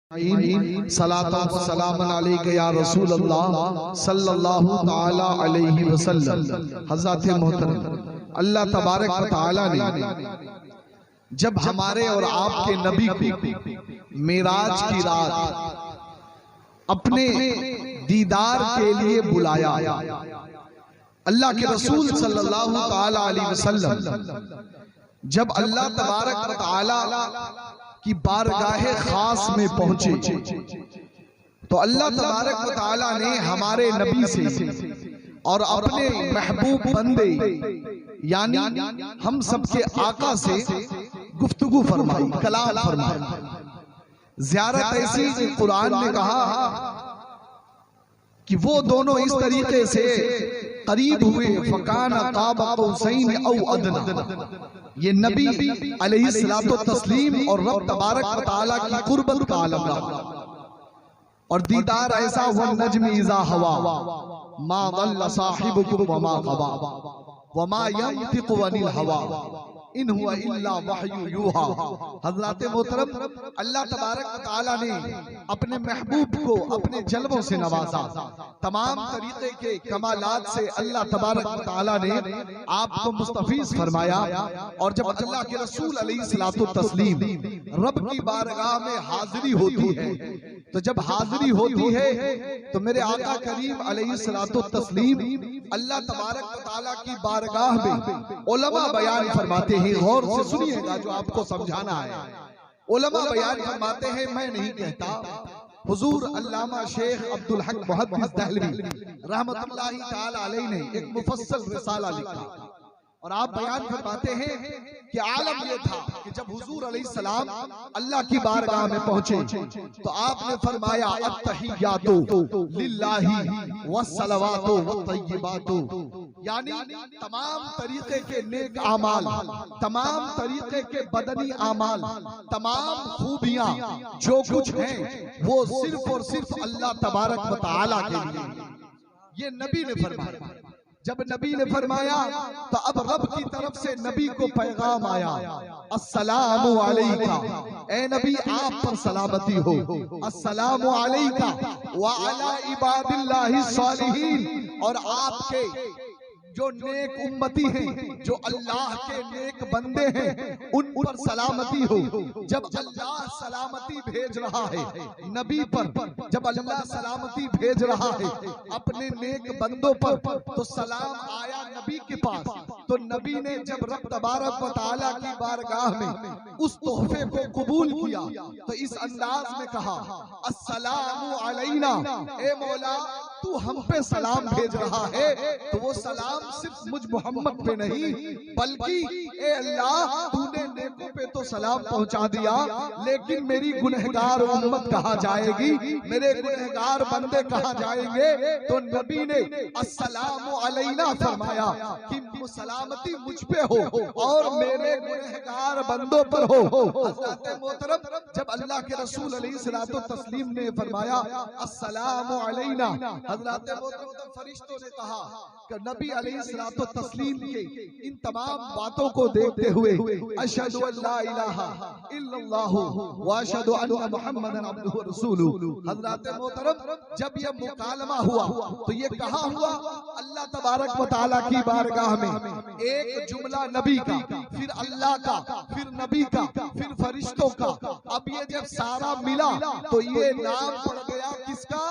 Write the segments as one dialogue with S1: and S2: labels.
S1: सलातो व सलामन अलैका या रसूल अल्लाह सल्लल्लाहु ताला अलैहि वसल्लम। हज़रत मोहतरम अल्लाह तबारक व तआला ने जब हमारे और आपके नबी को मेराज की रात अपने दीदार के लिए बुलाया, अल्लाह के रसूल सल्लल्लाहु ताला अलैहि वसल्लम जब अल्लाह तबारक व तआला की बारगाहे खास में पहुंचे तो अल्लाह तबारक व तआला ने हमारे नबी से और अपने महबूब बंदे यानी हम सबके आका से गुफ्तगू फरमाई, कलाम फरमाई। ज़ियारत ऐसी कि कुरान ने कहा कि वो दोनों इस तरीके से करीब हुए, फकाना क़ाब क़ौसैन औ अदना। ये नबी अलैहिस्सलातु तस्लीम और रब तबारक व तआला की कुर्बत का आलम रहा और दीदार ऐसा हुआ। नज्म इज़ा हवा मा ज़ल्ल साहिबुकुम व मा गवा व मा यंतिकु अनिल हवा इन हुआ इल्ला वहयु यूहा। हज़रत मोहतरम अल्लाह तबारक व तआला ने अपने महबूब को अपने जलवों से नवाजा, तमाम तरीके के कमालात से अल्लाह तबारक व तआला ने आपको मुस्तफीज फरमाया। और जब अल्लाह के रसूल अलैहिस्सलातु तस्लीम रब की बारगाह में हाजिरी होती है तो जब हाजिरी होती है तो मेरे आका करीम अलैहिस्सलातु तस्लीम अल्लाह तबारक व तआला की बारगाह में उलमा बयान फरमाते हैं, गौर से सुनिएगा जो आपको समझाना है। उलमा बयान फरमाते हैं, मैं नहीं कहता, हुजूर अल्लामा शेख अब्दुल हक मुहद्दिस दहलवी रहमतुल्लाहि ताला अलैहि ने एक मुफस्सल रिसाला लिखा और आप बयान फरमाते हैं कि आलम ये था कि जब हुजूर अलैहिस्सलाम अल्लाह की बारगाह में पहुंचे तो आपने फरमाया अत्तहियातु लिल्लाहि वस्सलावातु वत्तय्यिबातु, यानी तमाम तरीके के नेक आमाल, तमाम तरीके के बदनी आमाल, तमाम खूबियां जो कुछ हैं वो सिर्फ और सिर्फ अल्लाह तबारक व तआला के लिए। ये नबी ने फरमाया। जब नबी ने फरमाया तो अब रब की तरफ से नबी को पैगाम आया, अस्सलामु अलैका, ए नबी आप पर सलामती हो, अस्सलामु अलैका व अला इबादिल्लाहि सालिहीन, और आपके जो नेक उम्मती हैं, जो अल्लाह के नेक बंदे हैं, उन पर सलामती हो। जब अल्लाह सलामती भेज रहा है नबी पर, जब अल्लाह सलामती भेज रहा है अपने नेक बंदों पर, तो सलाम आया नबी के पास। तो नबी ने जब रब तबारक व तआला की बारगाह में उस तोहफे को कबूल किया तो इस अंदाज में कहा, अस्सलामु अलैना, ए मौला तू हम पे सलाम भेज रहा है तो वो सलाम सिर्फ मुझ मोहम्मद पे नहीं बल्कि ए अल्लाह तूने नेकों पे तो सलाम पहुंचा दिया, लेकिन मेरी गुनहगार उम्मत कहाँ जाएगी, मेरे गुनहगार बंदे कहाँ जाएंगे। तो नबी ने अस्सलामु अलैना फरमाया कि सलामती मुझ पे हो और मेरे गुनहगार बंदों पर हो। हज़रत मोहतरम जब अल्लाह के रसूल अलैहिस्सलातु तस्लीम ने फरमाया अस्सलामु अलैना, हज़रत मोहतरम फरिश्तों ने कहा कि नबी अलैहिस्सलातु तस्लीम के इन तमाम बातों को देखते हुए अशहदु अल्ला इलाहा इल्लल्लाहु व अशहदु अन्ना मुहम्मदन अब्दुहु व रसूलुहु। हज़रत मोहतरम जब ये मुकालमा हुआ तो ये कहा हुआ अल्लाह तबारक व तआला की बारगाह में, एक जुमला नबी का, फिर अल्लाह का, फिर नबी का, फिर फरिश्तों का। अब ये जब सारा मिला तो ये नाम पड़ गया किसका,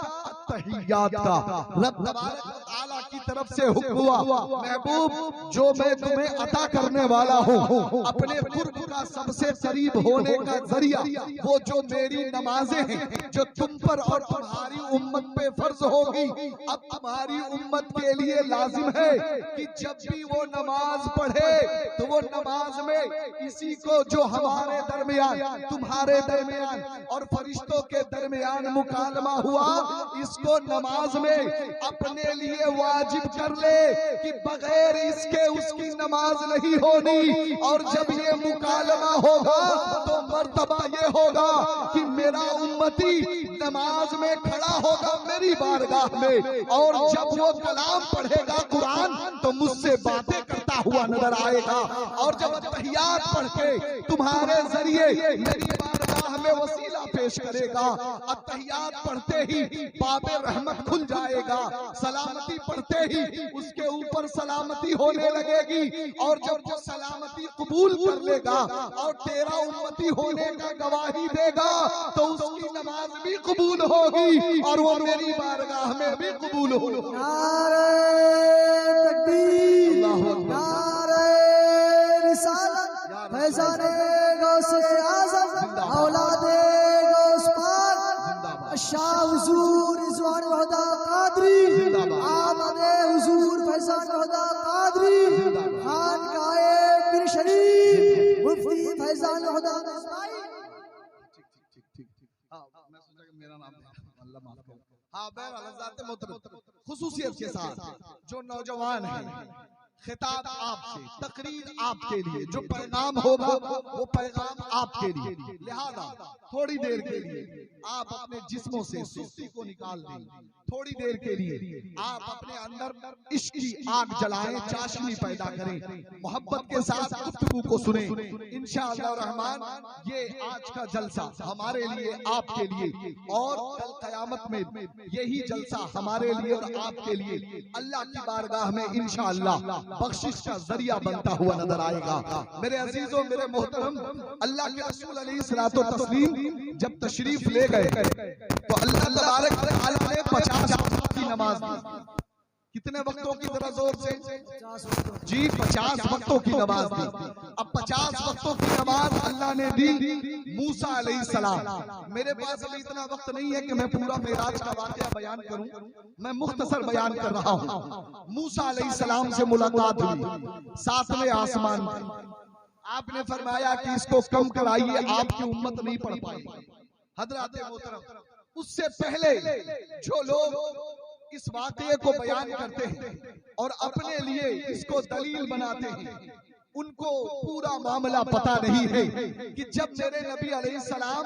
S1: तहियात का। रब तबारक व तआला की तरफ से हुक्म हुआ, महबूब जो मैं तुम्हें अता करने वाला हूँ, अपने कुर्ब का सबसे करीब होने का जरिया वो जो मेरी नमाजें हैं जो तुम पर और तुम्हारी उम्मत पे फर्ज होगी। अब तुम्हारी उम्मत के लिए लाजिम है कि जब भी वो नमाज पढ़े तो वो नमाज में इसी को जो हमारे दरमियान, तुम्हारे दरमियान और फरिश्तों के दरमियान मुकालमा हुआ, इसको नमाज में अपने लिए वाजिब कर ले कि बगैर इसके उसकी नमाज नहीं होनी। और जब ये मुकालमा होगा तो मर्तबा ये होगा कि मेरा उम्मती नमाज में खड़ा होगा मेरी बारगाह में, और जब वो कलाम पढ़ेगा कुरान तो मुझसे बातें करता हुआ नजर आएगा। और जब तहियात पढ़ के तुम्हारे जरिए मेरी बारगाह बारगाह में वसीला पेश करेगा, अत्तहियात पढ़ते ही बाबे रहमत खुल जाएगा, सलामती पढ़ते ही उसके ऊपर सलामती होने लगेगी, और जब वो सलामती कबूल कर लेगा और तेरा उम्मती होने का गवाही देगा तो उसकी नमाज भी कबूल होगी और वो मेरी बारगाह में भी कबूल होगी।
S2: नारे तकबीर, नारे रिसालत, फैज़ाने गौसे आज़म, औलादे गौस पाक, शाह हुजूर रिज़वान वहदा कादरी, आमदे हुजूर फैज़ान वहदा कादरी, खानकाए पीर शरीफ मुफ्ती फैज़ान वहदा इस्माइल।
S1: मैं सोचा कि मेरा नाम अल्लाह माफ करे। हाँ, बहरहाल हज़रात मोहतरम, खुसूसियत के साथ जो नौजवान हैं, खिताब आपसे, तकरीर आपके लिए, जो पैगाम होगा वो पैगाम आपके लिए। लिहाजा थोड़ी देर के लिए आप अपने जिस्मों से सुस्ती को निकाल दें, थोड़ी देर के लिए आप अपने अंदर इश्क की आग जलाएं, चाशनी पैदा करें, मोहब्बत के साथ गुफ्तगू को सुने। इंशाअल्लाह रहमान ये आज का जलसा हमारे लिए, आपके लिए, और कल क़यामत में यही जलसा हमारे लिए और आपके लिए अल्लाह की बारगाह में इंशाअल्लाह बख्शिश का जरिया बनता हुआ नजर आएगा। मेरे अजीजों, मेरे मोहतरम, अल्लाह के रसूल अलैहिस्सलातु तस्लीम जब तशरीफ ले गए तो अल्लाह तबारक व तआला ने 50 वक्त की नमाज दी। कितने वक्तों की, जरा जोर से जी, 50 वक्तों की नमाज दी। अब 50 वक्तों की नमाज अल्लाह ने दी मूसा अलैहिस्सलाम। मेरे पास अभी इतना वक्त नहीं है कि मैं पूरा मेराज का वाक़या बयान करूं, मैं मुख्तसर बयान कर रहा हूं। मूसा अलैहिस्सलाम से मुलाकात हुई 7वें आसमान पर। आपने फरमाया कि इसको कम कराइए, आपकी उम्मत नहीं पढ़ पाएगी। हज़रात मोहतरम, उससे पहले जो लोग इस वाक़ये को बयान करते हैं और अपने लिए इसको दलील बनाते हैं, उनको पूरा मामला पता नहीं है कि जब मेरे नबी अलैहिस्सलाम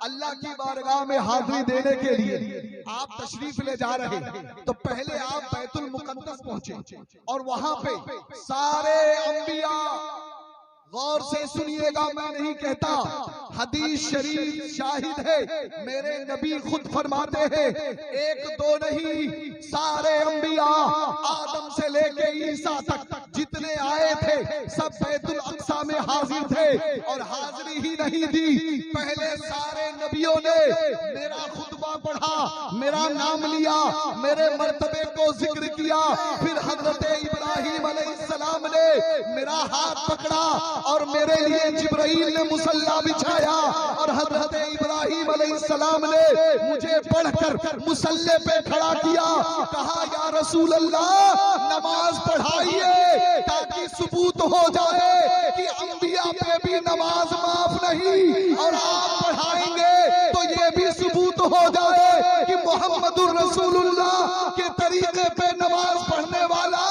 S1: अल्लाह की बारगाह में हाजिरी देने के लिए आप तशरीफ ले जा रहे तो पहले आप बैतुल मुक़द्दस पहुंचे और वहां पे सारे अंबिया, गौर से सुनिएगा, मैं नहीं कहता, हदीस शरीफ शाहिद है, मेरे नबी खुद फरमाते हैं, एक दो नहीं, सारे अंबिया आदम से लेके ईसा तक जितने आए थे सब बैतुल अक्सा में हाजिर थे। और हाजिरी ही नहीं दी, पहले सारे नबियों ने मेरा खुतबा पढ़ा, मेरा नाम लिया, मेरे मर्तबे को जिक्र किया, फिर हजरत इब्राहिम अलैहिस्सलाम ने मेरा हाथ पकड़ा और मेरे लिए जिब्राइल ने मुसल्ला बिछाया और हजरत इब्राहिम अलैहिस्सलाम ने मुझे पढ़कर मुसल्ले पे खड़ा किया। कहा, या रसूल अल्लाह, नमाज पढ़ाइए ताकि सबूत हो जाए कि अंबिया पे भी नमाज माफ नहीं, और आप पढ़ाएंगे तो ये भी सबूत हो जाए कि मोहम्मदुर रसूलुल्लाह के तरीके पे नमाज पढ़ने वाला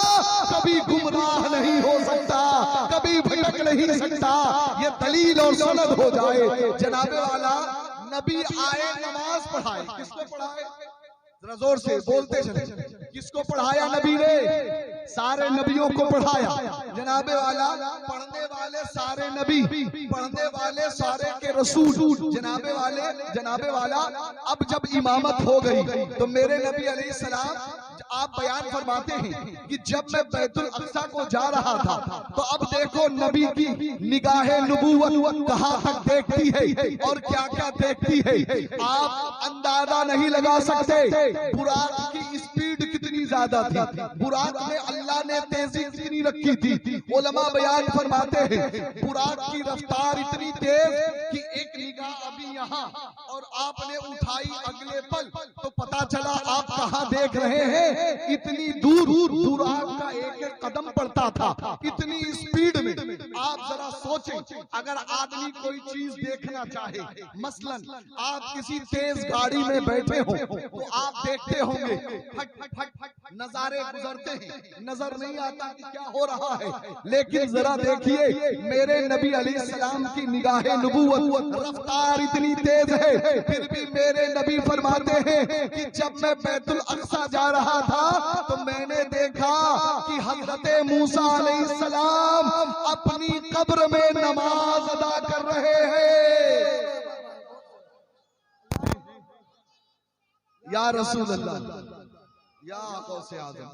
S1: कभी गुमराह नहीं हो सकता, कभी भटक नहीं सकता। ये दलील और सनद हो जाए। जनाबे वाला नबी आए, नमाज पढ़ाए, किसको पढ़ाए? जरा जोर से बोलते चले, किसको पढ़ाया नबी ने? सारे नबियों को पढ़ाया। जनाबे वाला पढ़ने वाले सारे नबी, पढ़ने वाले सारे के रसूल। जनाबे वाला अब जब इमामत हो गई तो मेरे नबी अलैहिस्सलाम आप बयान फरमाते हैं कि जब मैं बैतुल अक्सा को जा रहा था तो अब देखो नबी की निगाहे नबूवत कहां तक देखती है और क्या क्या देखती है, आप अंदाजा नहीं लगा सकते। बुराक की स्पीड कितनी ज्यादा थी, बुराक में अल्लाह ने तेजी कितनी रखी थी। उलमा बयान फरमाते हैं बुराक की रफ्तार इतनी तेज कि एक निगाह अभी यहाँ और आपने उठाई अगले पल तो पता चला आप कहाँ देख रहे हैं। इतनी दूर बुराक का एक एक कदम पड़ता था, इतनी स्पीड में। आप जरा सोचें, अगर आदमी कोई चीज देखना चाहे, मसलन आप किसी तेज गाड़ी में बैठे हो तो आप देखते होंगे फट फट फट फट नजारे गुजरते हैं, नजर नहीं आता कि क्या हो रहा है। लेकिन जरा देखिए मेरे नबी अलैहिस्सलाम की निगाहे नबूवत रफ्तार इतनी तेज है, फिर भी मेरे नबी फरमाते हैं कि जब मैं बैतुल अक्सा जा रहा था तो मैंने देखा कि हजरत मूसा अलैहिस्सलाम अपनी कब्र में नमाज अदा कर रहे हैं। या रसूल अल्लाह, या गौसे आज़म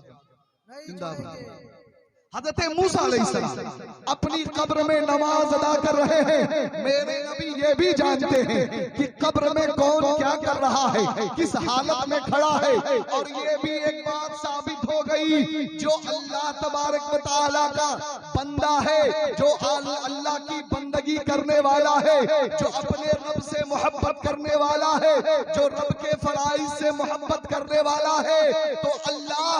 S2: नहीं
S1: जिंदाबाद।
S2: छोड़ेंगे।
S1: हज़रत मूसा अलैहिस्सलाम अपनी कब्र में नमाज अदा कर रहे हैं। मेरे नबी ये भी जानते हैं कि कब्र में कौन क्या कर रहा है, किस हालत में खड़ा है। और ये भी एक बात साबित हो गई, जो अल्लाह तबारक व तआला का बंदा है, जो अल्लाह की बंदगी करने वाला है, जो अपने रब से मोहब्बत करने वाला है, जो रब के फराइज से मोहब्बत करने वाला है, तो अल्लाह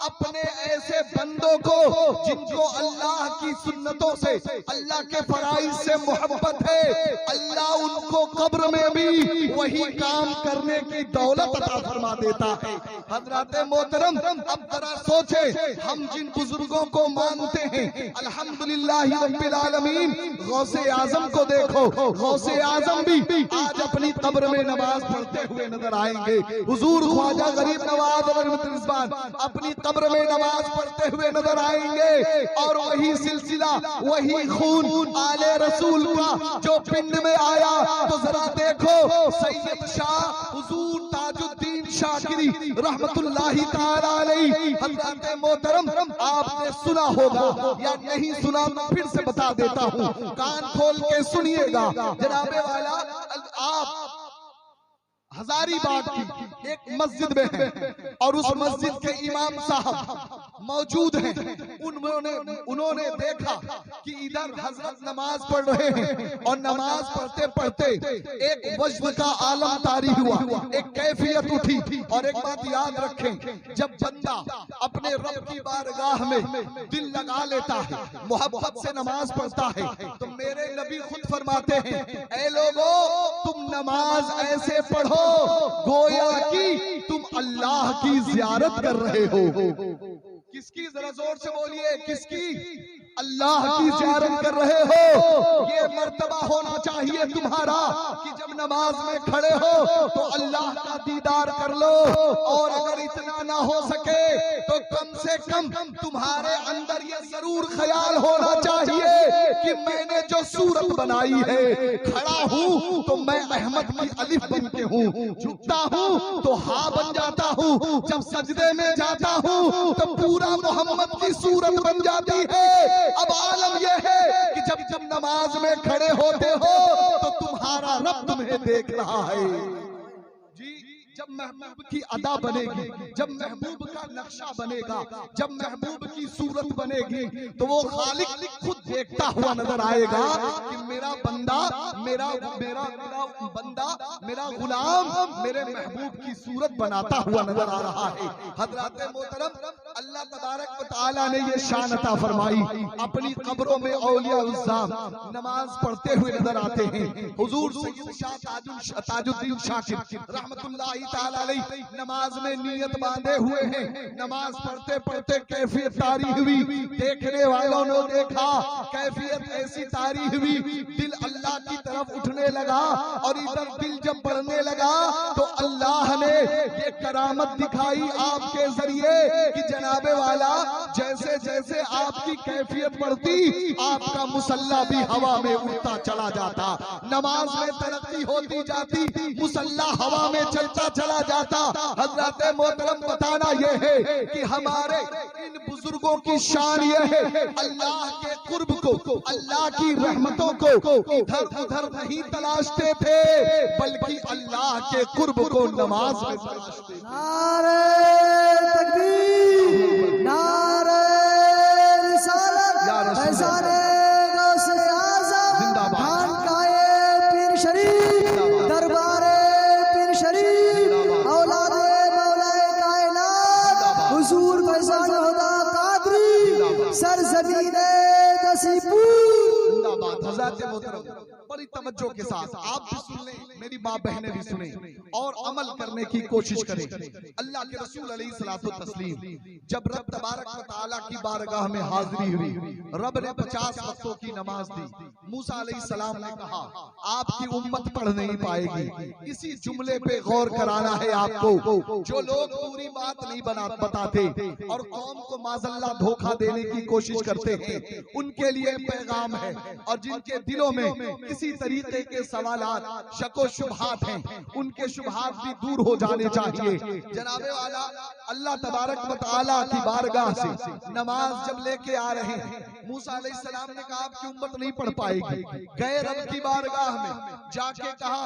S1: अपने ऐसे बंदों को जिनको अल्लाह की सुन्नतों से, अल्लाह के फराइज से मोहब्बत है, अल्लाह उनको कब्र में भी वही काम करने की दौलत अता फरमा देता है। हजरत मोहतरम, अब जरा सोचे, हम जिन बुजुर्गों को मानते हैं, अल्हम्दुलिल्लाह रब्बिल आलमीन, गौसे आजम को देखो, गौसे आजम भी आज अपनी कब्र में नमाज पढ़ते हुए नजर आएंगे। हुजूर ख्वाजा गरीब नवाज रिजवान अपनी कब्र में नमाज पढ़ते हुए नजर आएंगे। और वही सिलसिला, वही खून आले रसूल का जो पिंड में आया, तो जरा देखो सैयद शाह हुजूर ताजुद्दीन शाकिरी रहमतुल्लाही ताला अलैहि। हज़रत मोहतरम, आपने सुना होगा या नहीं सुना, फिर से बता देता हूँ, कान खोल के सुनिएगा। जनाबे वाला, आप हजारीबाग की एक मस्जिद में है और उस मस्जिद के इमाम साहब मौजूद हैं। उन्होंने देखा कि इधर हजरत नमाज पढ़ रहे हैं और नमाज पढ़ते पढ़ते एक वज्न का आलम तारी हुआ, एक कैफियत उठी। और एक बात याद रखें, जब बंदा अपने रब की बारगाह में दिल लगा लेता है, मोहब्बत से नमाज पढ़ता है, तो मेरे नबी खुद फरमाते हैं, ऐ लोगों, तुम नमाज ऐसे पढ़ो गोया कि तुम अल्लाह की ज़ियारत कर रहे हो। किसकी? जरा जोर से बोलिए, किसकी? अल्लाह की ज़ियारत कर रहे हो। ये मर्तबा होना चाहिए तुम्हारा कि जब नमाज में खड़े हो तो अल्लाह का दीदार कर लो। और अगर इतना ना हो सके तो कम से कम तुम्हारे अंदर ये जरूर ख्याल होना चाहिए कि मैंने जो सूरत बनाई है, खड़ा हूँ तो मैं अहमद की अलिफ बन के हूँ, झुकता हूँ तो हा बन जाता हूँ, जब सजदे में जाता हूँ तो पूरा मोहम्मद की सूरत बन जाती है। अब आलम यह है कि जब जब नमाज में खड़े होते हो तो तुम्हारा रब तुम्हें देख रहा है। जी, जब महबूब की अदा बनेगी, जब महबूब का नक्शा बनेगा, जब महबूब की सूरत बनेगी, तो वो खालिक खुद देखता हुआ नजर आएगा कि मेरा बंदा, मेरा मेरा मेरा बंदा, मेरा गुलाम मेरे महबूब की सूरत बनाता हुआ नजर आ रहा है। हजरत मोहतरम, अल्लाह तबारक व तआला ने ये शान अता फरमाई, अपनी कब्रों में औलिया उज़्ज़ाम नमाज पढ़ते हुए नजर आते हैं। हुजूर सैयद शाह ताजुद्दीन शाकिर रहमतुल्लाहि ताला अलैहि नमाज में नियत बांधे हुए हैं। नमाज पढ़ते पढ़ते कैफियत तारी हुई, देखने वालों ने देखा कैफियत ऐसी तारी हुई, दिल अल्लाह की तरफ उठने लगा। और इधर दिल जब बढ़ने लगा तो अल्लाह ने ये करामत दिखाई आपके जरिए कि जनाबे वाला, जैसे जैसे आपकी कैफियत बढ़ती, आपका मुसल्ला भी हवा में उड़ता चला जाता। नमाज में तरक्की होती जाती, मुसल्ला हवा में चलता चला जाता। हजरत मोहतरम, बताना यह है कि हमारे इन बुजुर्गों की शान यह है, अल्लाह के कुर्ब को, अल्लाह की रहमतों को इधर उधर नहीं तलाशते थे, बल्कि अल्लाह के कुर्ब को नमाज में तलाशते थे।
S2: नारे तकबीर, नारे रिसालत, फैज़ाने गौसे आज़म,
S1: जिंदाबाद।
S2: खानकाए पीर शरीफ, दरबारे पीर शरीफ, औलादे मौलाए कायनात, हुजूर फैज़ान खुदा कादरी, सरज़मीने नसीबूर।
S1: जिंदाबाद। हज़रत मोहतरम, बड़ी तवज्जो के साथ आप भी सुन लें, मेरी माँ बहनें भी सुने और अमल करने की कोशिश करें। अल्लाह के रसूल अलैहिस्सलातु तस्लीम जब रब तबारक व तआला की बारगाह में हाजिरी हुई, रब ने 50 वक्तों की नमाज दी। मूसा अलैहिस्सलाम ने कहा, आपकी उम्मत पढ़ नहीं पाएगी। इसी जुमले पे गौर कराना है आपको। जो लोग पूरी बात नहीं बताते और कौम को माज़अल्लाह धोखा देने की कोशिश करते हैं, उनके लिए पैगाम है। और जिनके दिलों में किसी तरीके के सवालात, शको शुबहात हैं, उनके शुबहात भी दूर हो जाने चाहिए। जनाबे वाला अल्लाह तबारक व तआला की बारगाह से नमाज जब लेके आ रहे हैं, मूसा अलैहिस्सलाम ने कहा आपकी उम्मत नहीं पढ़ पाएगी। गए रब की बारगाह में जाके कहा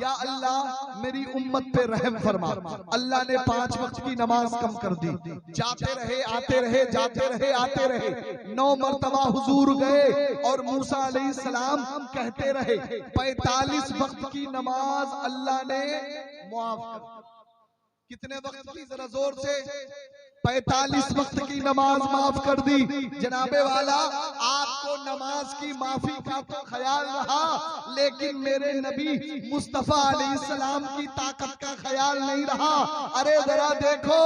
S1: या अल्लाह मेरी उम्मत पे रहम फरमा। अल्लाह ने 5 वक्त की नमाज कम कर दी। जाते रहे आते रहे, जाते रहे आते रहे, 9 मरतबा हुजूर गए और मूसा अलैहिस्सलाम कहते रहे 45 वक्त की नमाज अल्लाह ने मुआफ कर दी। कितने वक्त की, जरा जोर से, 45 वक्त की नमाज माफ कर दी। जनाबे वाला आपको नमाज की माफी का तो ख्याल रहा, लेकिन मेरे नबी मुस्तफा अलैहिस्सलाम की ताकत का ख्याल नहीं रहा। अरे जरा देखो,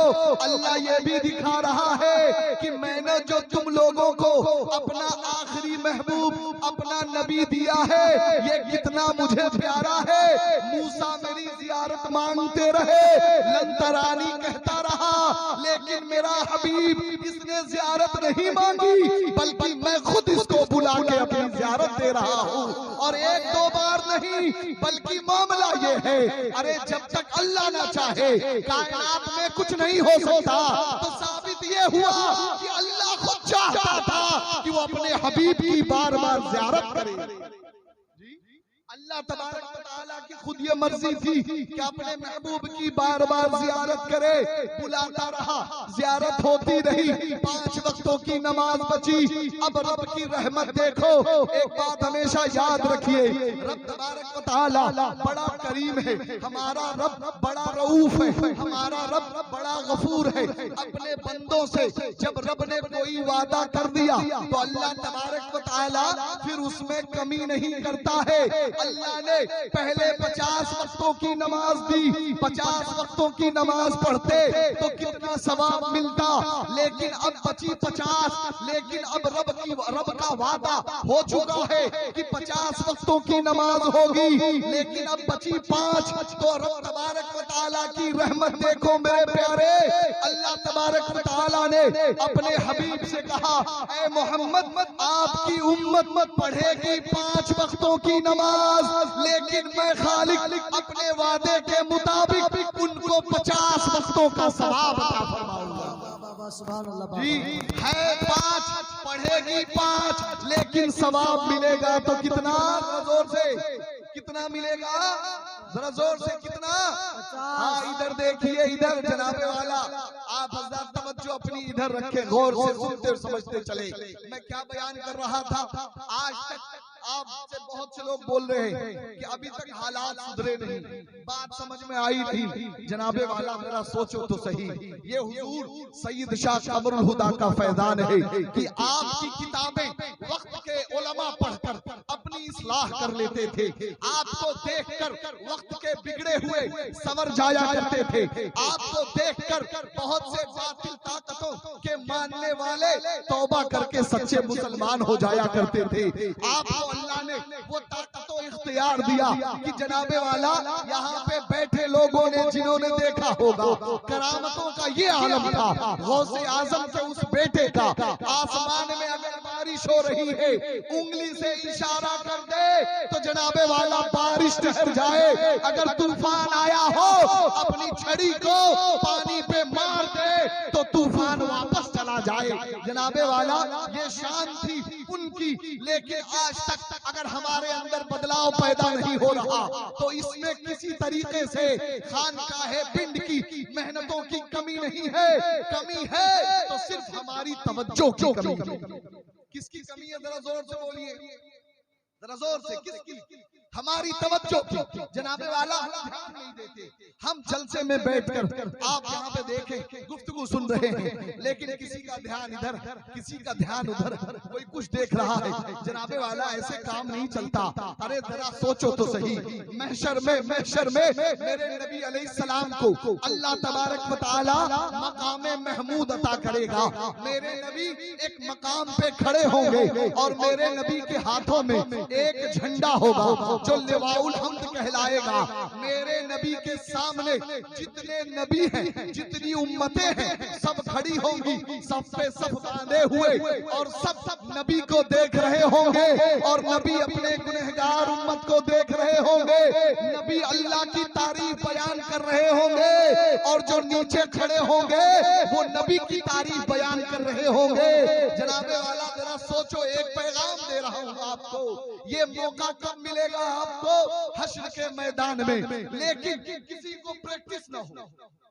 S1: अल्लाह ये भी दिखा रहा है कि मैंने जो तुम लोगों को अपना आखिरी महबूब, अपना नबी दिया है, ये कितना मुझे प्यारा है। मूसा मेरी जियारत मांगते रहे, लंतरानी कहता रहा, लेकिन मेरा हबीब इसने जियारत नहीं मांगी, बल्कि मैं खुद इसको बुला के अपनी जियारत दे रहा हूँ। और 1-2 बार नहीं, बल्कि मामला ये है, अरे जब तक अल्लाह ना चाहे कायनात में कुछ नहीं हो सकता। तो साबित ये हुआ कि अल्लाह खुद चाहता था कि वो अपने हबीब की बार बार जियारत करे। अल्लाह तबारक व तआला की खुद ये मर्जी थी कि अपने महबूब की बार बार जियारत करे। बुलाता रहा, जियारत होती रही, 5 वक्तों की नमाज बची। अब रब की रहमत देखो, एक बात हमेशा याद रखिए, रब तबारक व तआला बड़ा करीम है, हमारा रब बड़ा रऊफ है, हमारा रब बड़ा गफूर है। अपने बंदों से जब रब ने कोई वादा कर दिया तो अल्लाह तबारक व तआला फिर उसमें कमी नहीं करता है। अल्लाह ने पहले 50 वक्तों की नमाज दी, 50 वक्तों की नमाज पढ़ते तो कितना सवाब मिलता, लेकिन अब बची 50। लेकिन अब रब का वादा हो चुका है कि 50 वक्तों की नमाज होगी, लेकिन अब बची 5। तो रब तबारक व तआला की रहमत देखो मेरे प्यारे, अल्लाह तबारक व तआला ने अपने हबीब से कहा, ऐ मोहम्मद आपकी उम्मत पढ़ेगी 5 वक्तों की नमाज, लेकिन मैं खालिक अपने वादे के मुताबिक उनको 50 वक्तों का सवाब अता फरमाऊंगा। जी है 5, पढ़ेगी 5, लेकिन सवाब मिलेगा तो कितना? जोर से कितना मिलेगा? जरा जोर से कितना? हाँ इधर देखिए, इधर जनाबे वाला आप हज़रात तवज्जो अपनी इधर रखें, गौर से सुनते और समझते चले। मैं क्या बयान कर रहा था, आज तक आपसे बहुत से लोग बोल रहे हैं कि अभी तक हालात सुधरे नहीं, बात समझ में आई थी। जनाबे वाला मेरा सोचो तो सही, ये हुजूर सैयद शाह कमरुल हुदा का फैजान है कि आपकी किताबें वक्त के उलमा पढ़कर अपनी इस्लाह कर लेते थे, आपको देखकर वक्त के बिगड़े हुए संवर जाया करते थे, आपको देखकर बहुत से बातिल ताकतों के मानने वाले तौबा करके सच्चे मुसलमान हो जाया करते थे। आपको अल्लाह ने वो ताकतों इख्तियार दिया कि जनाबे वाला यहाँ पे बैठे लोगों ने जिन्होंने देखा होगा करामतों का ये आलम था, गौसे आजम के उस बेटे का, आसमान में अगर बारिश हो रही है उंगली से इशारा कर दे तो जनाबे वाला बारिश ठहर जाए, अगर तूफान आया हो अपनी छड़ी को पानी पे मार दे तो तूफान वापस चला जाए। जनाबे वाला ये शान थी उनकी, लेकिन आज तक अगर हमारे अंदर बदलाव पैदा नहीं हो रहा तो इसमें किसी तरीके से खानकाहे पिंड की मेहनतों की कमी नहीं है, कमी है तो सिर्फ हमारी तवज्जो की कमी है। किसकी कमी है? जरा जोर से बोलिए, जरा जोर से, किसकी? हमारी तवज्जो की। जनाबे वाला हम ध्यान नहीं देते, हम जलसे में बैठकर आप यहाँ पे देखें गुफ्तगू सुन रहे हैं, लेकिन किसी का ध्यान इधर, किसी का ध्यान उधर, कोई कुछ देख रहा है। जनाबे वाला ऐसे काम नहीं चलता। अरे जरा सोचो तो सही, महशर में मेरे नबी अलैहिस्सलाम को अल्लाह तबारक व तआला मकामे महमूद अता करेगा। मेरे नबी एक मकाम पे खड़े होंगे और मेरे नबी के हाथों में एक झंडा होगा जो लिवाउल हम्द कहलाएगा। मेरे नबी के सामने जितने नबी हैं, जितनी उम्मतें हैं, सब खड़ी होंगी, सब पे सब बांधे हुए, और सब नबी को देख रहे होंगे, और नबी अपने गुनहगार उम्मत को देख रहे होंगे। नबी अल्लाह की तारीफ बयान कर रहे होंगे, और जो नीचे खड़े होंगे वो नबी की तारीफ बयान कर रहे होंगे। जनाबे वाला जरा सोचो, एक पैगाम दे रहा हूँ आपको, ये मौका कब मिलेगा आपको? हश्र के मैदान में। लेकिन किसी को प्रैक्टिस ना हो,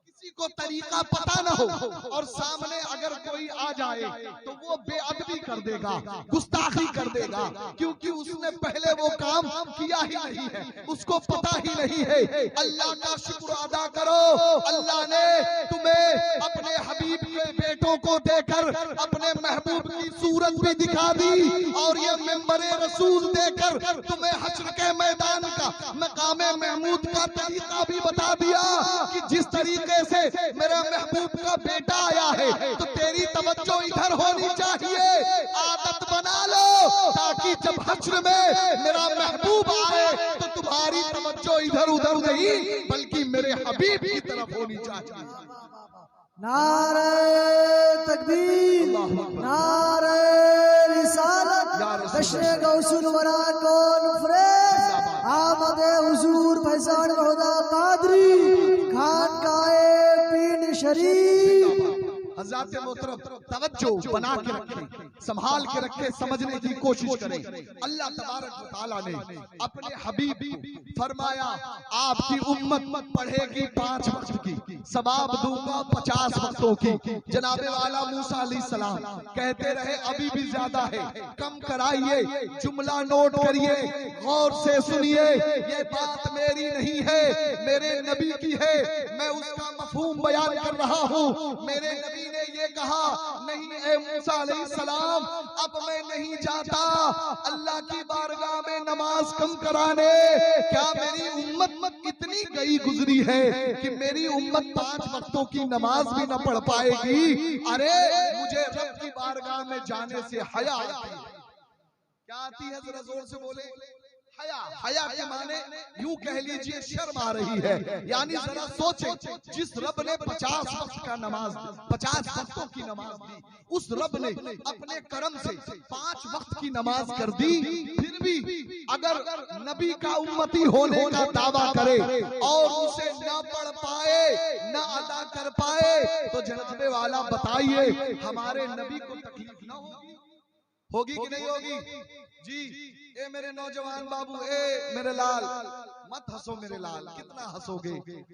S1: किसी को तरीका पता ना हो, और सामने अगर कोई आ जाए तो वो बेअदबी कर देगा, गुस्ताखी कर देगा, क्योंकि उसने पहले वो काम किया ही नहीं है, उसको पता ही नहीं है। अल्लाह का शुक्र अदा करो, अल्लाह ने तुम्हें अपने हबीब के बेटों को देकर अपने महबूब की सूरत भी दिखा दी, और ये मेंबरे रसूल देकर तुम्हें हश्र के मैदान का मकामे महमूद का तरीका भी बता दिया कि जिस तरीके से मेरा महबूब का बेटा आया है तो तेरी तवज्जो इधर होनी चाहिए। आदत बना लो ताकि जब हश्र में मेरा महबूब आए तो तुम्हारी तवज्जो इधर उधर नहीं बल्कि मेरे हबीब की तरफ होनी चाहिए।
S2: नारे तकबीर, नारे रिसालत, जश्न गौसुल वरा कॉन्फ्रेंस, आमदे हुजूर फैजान खुदा कादरी, खानकाए पीर शरीफ।
S1: हज़रात मोहतरम तवज्जो बना के रखें, संभाल के रखें, समझने की कोशिश करें। अल्लाह तबारक व तआला ने अपने हबीब को फरमाया, आपकी उम्मत पढ़ेगी 5 वक्त की, सवाब दूंगा 50 वक्तों की। जनाबे वाला मूसा अलैहिस्सलाम कहते रहे अभी भी ज्यादा है, कम कराइए। जुमला नोट करिए, गौर से सुनिए, ये बात मेरी नहीं है, मेरे नबी की है, मैं उसका मफहूम बयान कर रहा हूँ। मेरे नबी ने ये कहा, नहीं ए मूसा अलैहिस्सलाम, अब मैं नहीं जाता अल्लाह की बारगाह में नमाज कम कराने। क्या मेरी उम्मत इतनी गई गुजरी है कि मेरी उम्मत 5 वक्तों की नमाज भी न पढ़ पाएगी? अरे मुझे रब की बारगाह में जाने से हया आती है। क्या आती है? जरा जोर से बोले। हया। हया के माने यूं कह लीजिए शर्म आ रही है। यानी जरा सोचें, जिस रब ने 50 वक्त का नमाज, 50 वक्तों की नमाज दी, उस रब ने अपने करम से 5 वक्त की नमाज कर दी, फिर भी अगर नबी का उम्मती होने का दावा करे और उसे न पढ़ पाए, न अदा कर पाए, तो जनाबे वाला बताइए हमारे नबी को तकलीफ न होगी? होगी कि नहीं होगी? जी ए मेरे नौजवान बाबू, ए मेरे लाल, मत हंसो मेरे लाल, कितना हंसोगे?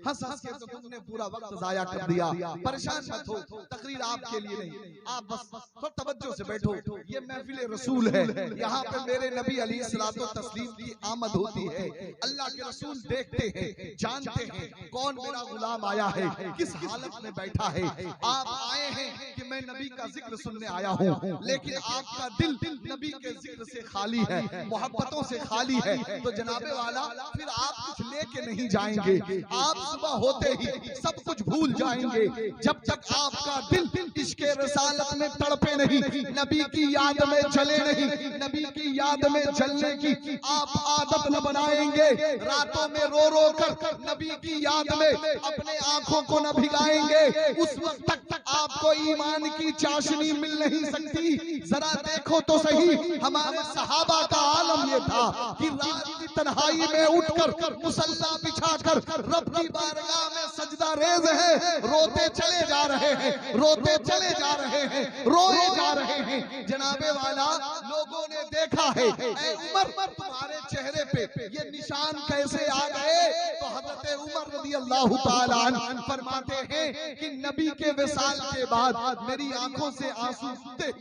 S1: हंस हंस के तो तुमने पूरा वक्त जाया कर दिया। परेशान मत हो, तकरीर आपके लिए नहीं, आप बस थोड़ा तवज्जो से बैठो। ये महफिल रसूल है, यहाँ पे मेरे नबी अलैहिस्सलातो तस्लीम की आमद होती है। अल्लाह के रसूल देखते हैं, जानते हैं कौन मेरा गुलाम आया है, किस हालत में बैठा है। आप आए हैं कि मैं नबी का जिक्र सुनने आया हूँ, लेकिन आपका दिल नबी के जिक्र से खाली है, मोहब्बतों से खाली है, तो जनाबे वाला फिर आप कुछ लेके नहीं जाएंगे। आप सुबह होते ही सब कुछ भूल जाएंगे। जब तक आपका दिल इश्क़े रसालत में तड़पे नहीं, नबी की याद में जले नहीं, नबी की याद में जलने की आप आदत न बनाएंगे, रातों में रो रो कर नबी की याद में अपने आंखों को न भिगाएंगे, उस वक्त तक आपको ईमान की चाशनी मिल नहीं सकती। जरा देखो तो सही, हमारे सहाबा का आलम ये था कि रात की तन्हाई में उठकर मुसल्ला बिछाकर रब की बारगाह में सजदा रेज है, रोते चले जा रहे हैं, रोते चले जा रहे हैं, रोए जा रहे हैं। जनाबे वाला लोगों ने देखा है, ऐ उमर तुम्हारे चेहरे पे ये निशान कैसे आ गए? तो हजरत उमर रज़ियल्लाहु ताला अन्हु फरमाते हैं कि नबी के विसाल के बाद मेरी आंखों से आंसू थे।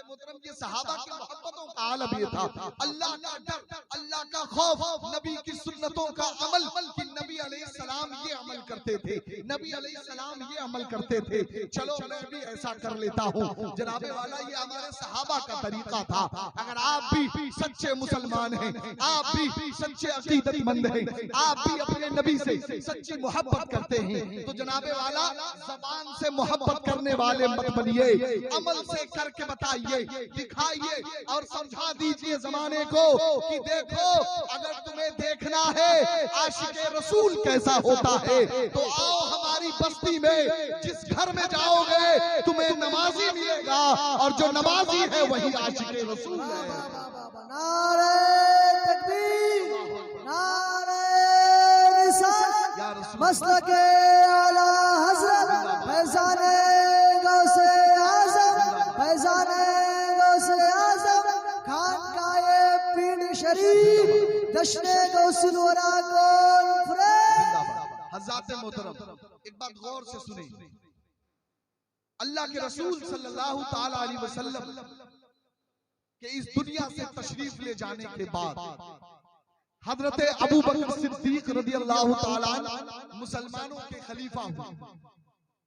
S1: मोहतरम ये सहाबा की मोहब्बतों का आलम ये था, अल्लाह का डर, अल्लाह का खौफ, नबी की सुन्नतों का अमल, कि नबी अलैहिस्सलाम ये अमल करते थे, नबी अलैहिस्सलाम ये अमल करते थे, चलो मैं भी ऐसा कर लेता हूँ। जनाबे वाला ये हमारे सहाबा का तरीका था। अगर आप भी सच्चे मुसलमान हैं, आप भी सच्चे अकीदतमंद हैं, आप भी अपने नबी से सच्ची मोहब्बत करते हैं, तो जनाबे वाला जबान से मोहब्बत करने वाले मत बनिए, अमल से करके बताइए। बताइए, दिखाइए और समझा दीजिए जमाने को कि देखो, अगर तुम्हें देखना है आशिक रसूल कैसा होता है तो आओ हमारी बस्ती में, जिस घर में जाओगे तुम्हें नमाजी मिलेगा और जो नमाजी है वही आशिक रसूल है।
S2: नारे तकबीर, नारे रिसालत, मसलके आला हज़रत फैज़ाने गौसे आज़म, फैज़ाने गौसे आज़म, खानकाए पीर शरीफ, जश्ने गौसुल वरा कॉन्फ्रेंस।
S1: हज़रात मोहतरम, एक बात गौर से सुने। अल्लाह के रसूल सल्लल्लाहु ताला अलैहि वसल्लम के इस दुनिया से तशरीफ ले जाने के बाद हजरत अबू बकर सिद्दीक रदियल्लाहु ताला अन्हु मुसलमानों के खलीफा हुए।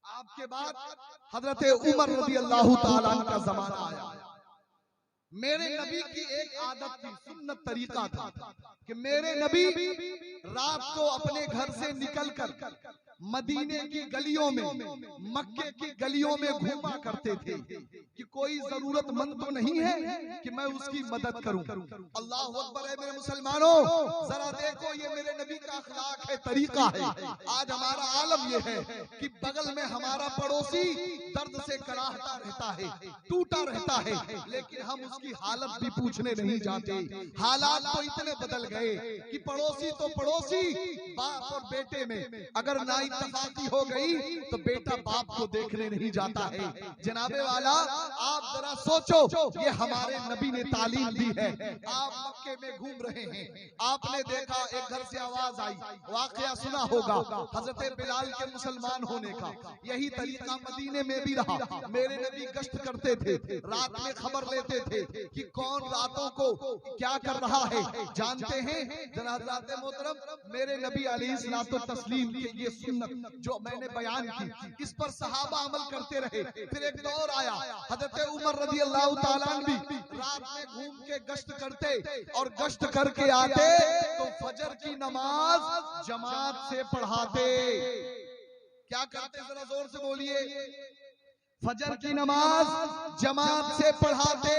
S1: आपके बाद हजरत उमर रदियल्लाहु ताला अन्हु का जमाना आया। मेरे नबी की एक आदत थी, सुन्नत तरीका था कि मेरे नबी रात को अपने घर से निकलकर मदीने की गलियों में, मक्के की गलियों में घूमा करते थे कि कोई जरूरतमंद तो नहीं है कि मैं उसकी मदद करूं। अल्लाह अकबर है मेरे मुसलमानों, जरा देखो ये मेरे नबी का अखलाक है, तरीका है। आज हमारा आलम ये है कि बगल में हमारा पड़ोसी दर्द से कराहता रहता है, टूटा रहता है, लेकिन हम उसकी हालत भी पूछने नहीं जाते। हालात तो इतने बदल गए कि पड़ोसी तो पड़ोसी, बाप और बेटे में अगर ना इत्तेफाकी हो गई तो बेटा बाप को देखने नहीं जाता है। जनाबे वाला, आप जरा सोचो, ये हमारे नबी ने तालीम दी है। आप मक्के में घूम रहे हैं, आपने देखा एक घर से आवाज आई, वाकया सुना होगा हजरत बिलाल के मुसलमान होने का। यही तरीका मदीने में भी रहा। मेरे नबी गश्त करते थे, रात में खबर लेते थे कि कौन रातों को क्या कर रहा है। जानते हैं जरा हज़रात मोहतरम, मेरे नबी अलैहिस्सलातु तस्लीम की ये सुन्नत जो मैंने बयान की, इस पर सहाबा अमल करते रहे। फिर एक दौर आया, हजरत उमर रज़ियल्लाहु ताला अन्हु भी रात में घूम के गश्त करते और गश्त करके आते तो फजर की नमाज जमात से पढ़ाते। क्या करते, जरा जोर से बोलिए। फजर की नमाज जमात से पढ़ाते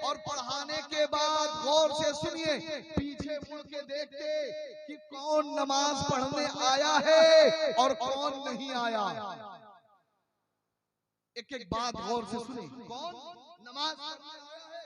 S1: और पढ़ाने के बाद गौर से सुनिए, पीछे मुड़ के देखते कि कौन नमाज पढ़ने आया है और कौन नहीं आया। एक एक बात गौर से सुनिए, कौन नमाज पढ़ने आया है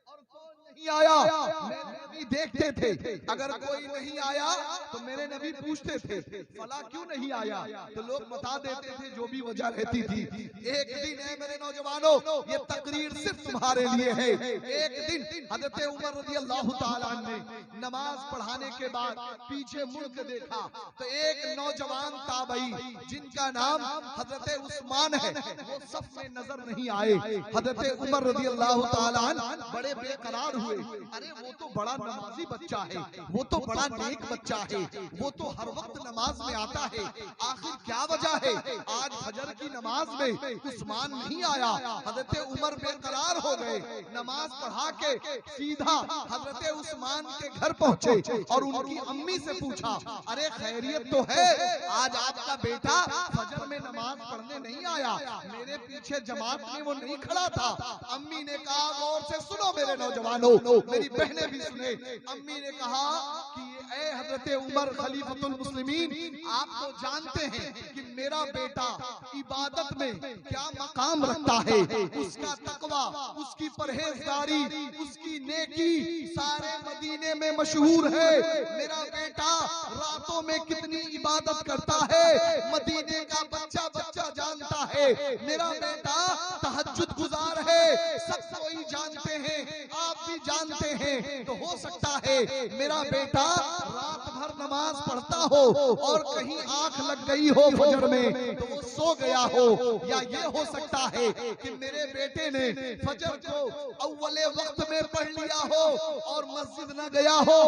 S1: और कौन नहीं आया। मेरे नबी देखते थे, अगर कोई नहीं आया तो मेरे नबी पूछते थे फला क्यों नहीं आया, तो लोग बता देते थे जो भी वजह रहती थी। एक दिन है मेरे नौजवानों, ये तकरीर सिर्फ तुम्हारे लिए है। एक दिन हजरत उमर रज़ियल्लाहु ताला अन्हु ने नमाज पढ़ाने के बाद पीछे मुड़ के देखा तो एक नौजवान ताबई जिनका नाम हजरत उस्मान है, वो सफ में नजर नहीं आए। हजरत उमर रज़ियल्लाहु ताला अन्हु बड़े बेकरार हुए। अरे वो तो बड़ा नमाजी बच्चा है, वो तो बड़ा नेक बच्चा है, वो तो हर वक्त नमाज में आता है, आखिर क्या वजह है आज फजर की नमाज में उस्मान नहीं आया। हजरत उमर बेकरार हो गए, नमाज पढ़ा के सीधा हजरत उस्मान के घर पहुंचे और उनकी अम्मी से पूछा, अरे खैरियत तो है, आज आपका बेटा फजर में नमाज पढ़ने नहीं आया, मेरे पीछे जमात में वो नहीं खड़ा था। अम्मी ने कहा, गौर से सुनो मेरे नौजवानों, मेरी बहनें भी सुने। अम्मी ने कहा कि ए हजरत उमर खलीफतुल मुस्लिमीन, आप तो जानते हैं कि मेरा बेटा इबादत में क्या मकाम रखता है, उसका तकवा, उसकी परहेजगारी, उसकी नेकी सारे मदीने में मशहूर है। मेरा बेटा रातों में कितनी इबादत करता है, मदीने का बच्चा बच्चा जानता है। मेरा बेटा तहज्जुद गुजार है, सब कोई जानते हैं, आप भी जानते हैं। तो हो सकता है मेरा बेटा रात भर नमाज पढ़ता हो और कहीं आंख लग गई हो फजर में तो वो सो गया हो, या ये हो सकता है कि मेरे बेटे ने फजर को अव्वले वक्त में पढ़ लिया हो और मस्जिद न गया हो।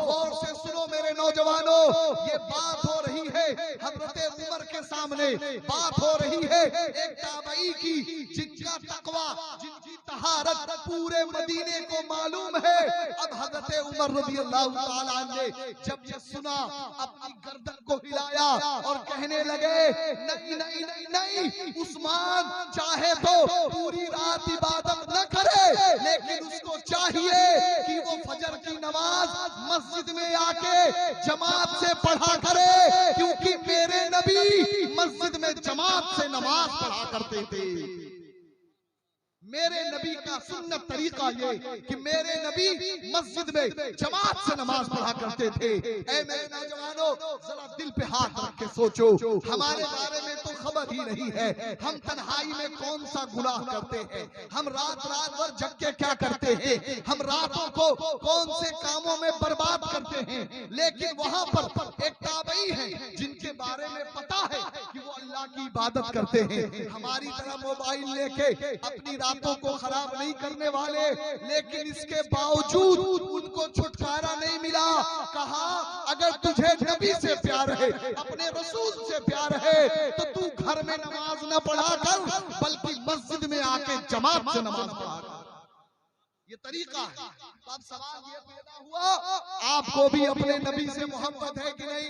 S1: गौर से सुनो मेरे नौजवानों, ये बात हो रही है हजरत उमर के सामने, बात हो रही है एक ताबई की जिनका तकवा, जिनकी तहारत पूरे मदीने को मालूम है। अब हजरत उमर रज़ियल्लाहु ताला ने जब ये सुना अपनी गर्दन को हिलाया और कहने लगे नहीं नहीं नहीं नहीं, उस्मान चाहे तो पूरी रात इबादत न करे, लेकिन उसको चाहिए कि वो फजर की नमाज मस्जिद में आके जमात से पढ़ा करे, क्योंकि मेरे नबी मस्जिद में जमात से नमाज पढ़ा करते थे। मेरे नबी का सुन्नत तरीका ये कि मेरे नबी मस्जिद में जमात से नमाज पढ़ा करते थे। ऐ मेरे नौजवानों, जरा दिल पे हाथ रख के सोचो, हमारे बारे में तो खबर ही नहीं है हम तन्हाई में कौन सा गुनाह करते हैं, हम रात रात भर जग के क्या करते हैं, हम रातों को कौन से कामों में बर्बाद करते हैं। लेकिन वहां पर एक ताबई है जिनके बारे में पता है कि वो अल्लाह की इबादत करते हैं। हमारी तरह मोबाइल लेके अपनी रातों को खराब नहीं करने वाले, लेकिन इसके बावजूद उनको छुटकारा नहीं मिला। कहा अगर तुझे नबी से प्यार है, अपने रसूल से प्यार है, तो तू घर में नमाज न पढ़ा कर बल्कि मस्जिद में आके जमात से नमाज पढ़ा कर। ये तरीका है। तो अब सवाल ये पैदा हुआ, आपको भी अपने नबी से मोहब्बत है कि नहीं?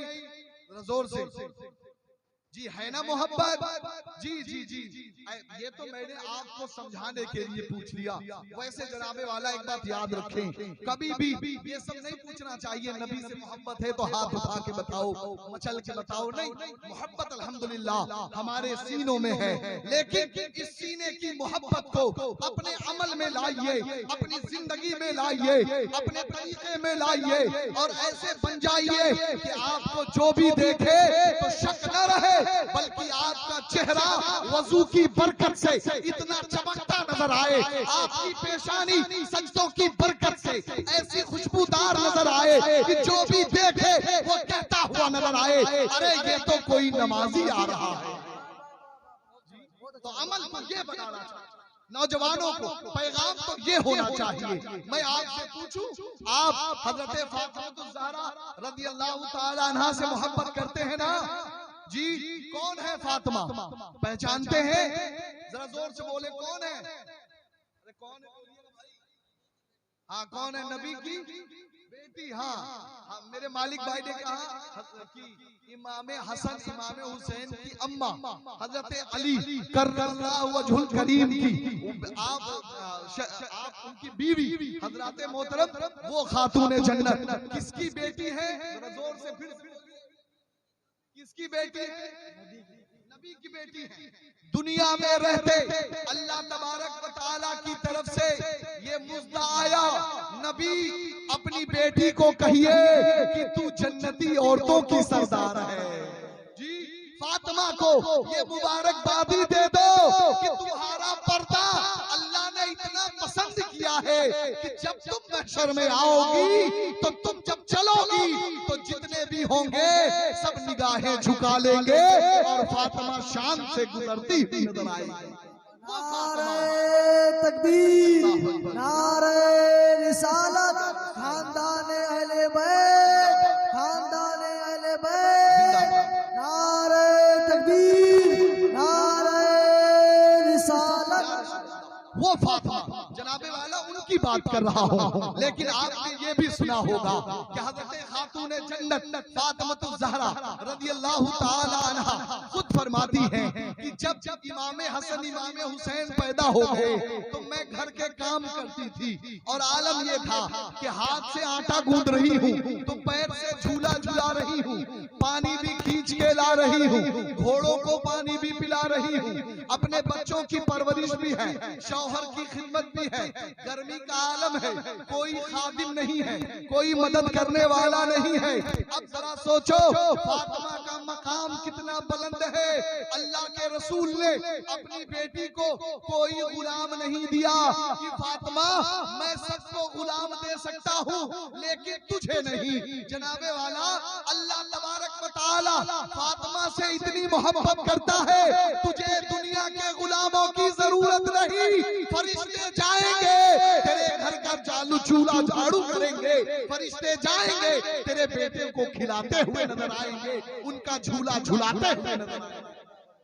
S1: जोर से जी है ना मोहब्बत? जी जी जी जी। ये तो मैंने आपको समझाने के लिए पूछ लिया। वैसे जनाबे वाला एक बात याद रखें, कभी भी ये सब नहीं पूछना चाहिए नबी से मोहब्बत है तो हाथ उठा के बताओ, मचल के बताओ, नहीं। मोहब्बत अल्हम्दुलिल्लाह हमारे सीनों में है, लेकिन इस सीने की मोहब्बत को अपने अमल में लाइए, अपनी जिंदगी में लाइए, अपने तरीके में लाइए और ऐसे बन जाइए कि आपको जो भी देखे तो शक न रहे, बल्कि आपका चेहरा वजू की बरकत से इतना चमकता नजर आए, आपकी पेशानी सजदों की बरकत से ऐसी खुशबूदार नजर आए कि जो भी देखे वो कहता हुआ नजर आए, अरे ये तो कोई नमाजी आ रहा है। तो अमल को ये बनाना चाहिए, नौजवानों को पैगाम तो ये होना चाहिए। मैं आपसे पूछूं, आप हजरत फातिमा ज़हरा रज़ियल्लाहु ताला अन्हा से मोहब्बत करते हैं ना? जी कौन है फातिमा? पहचानते हैं? जरा जोर से बोले कौन है? अरे कौन है? हाँ कौन है? नबी की बेटी। हाँ मेरे मालिक भाई ने कहा कि इमाम हसन इमाम हुसैन की अम्मा हजरत अली कर्रमल्लाहु वजहुल करीम की आप उनकी बीवी हजरत मोहतरम वो खातून जन्नत किसकी बेटी है? जोर से फिर किसकी बेटी है? नबी की बेटी है। दुनिया में रहते अल्लाह तबारक व तआला की तरफ से ये मुद्दा आया, नबी अपनी बेटी को कहिए कि तू जन्नती औरतों की सरदार है। जी फातिमा को ये मुबारकबादी दे दो कि तुम्हारा पर्दा अल्लाह ने इतना पसंद किया है कि जब तुम महशर में आओगी तो तुम जब चलोगी तो जितने भी होंगे सब निगाहें झुका लेंगे और फातिमा शान से गुजरती हुई नजर आएगी।
S2: नारे तकबीर, नारे रिसालत, खानदाने अहले बैत, खानदाने अहले बैत, नारे तकबीर, नारे रिसालत।
S1: वो फातिमा जनाबे वाला उनकी बात कर रहा हूँ, लेकिन आपने ये भी सुना होगा कि हज़रत खातून जन्नत फातिमा ज़हरा रज़ियल्लाहु ताला अन्हा खुद फरमाती हैं कि जब इमाम हसन इमाम हुसैन पैदा हो गए तो मैं घर के काम करती थी और आलम ये था कि हाथ से आटा गूंद रही हूँ तो पैर से झूला झूला रही हूँ, पानी भी खींच के ला रही हूँ, घोड़ों को पानी भी पिला रही हूँ, अपने बच्चों की परवरिश भी है, शौहर की खिदमत भी है, गर्मी का आलम है, कोई खादिम नहीं है, कोई मदद करने वाला नहीं है। अब जरा सोचो फातिमा का मकाम कितना बुलंद है। अल्लाह के रसूल ने अपनी बेटी को कोई गुलाम नहीं दिया कि फातिमा मैं सबको गुलाम दे सकता हूँ लेकिन तुझे नहीं। जनाबे वाला अल्लाह तबारक व तआला फातिमा से इतनी मोहब्बत करता है, तुझे दुनिया के गुलामों की जरूरत नहीं। फरिश्ते जाएंगे तेरे घर का चालू चूल्हा झाड़ू करेंगे, फरिश्ते जाएंगे तेरे बेटे को खिलाते हुए नजर आएंगे, उनका झूला झुलाते हुए नजर आएंगे।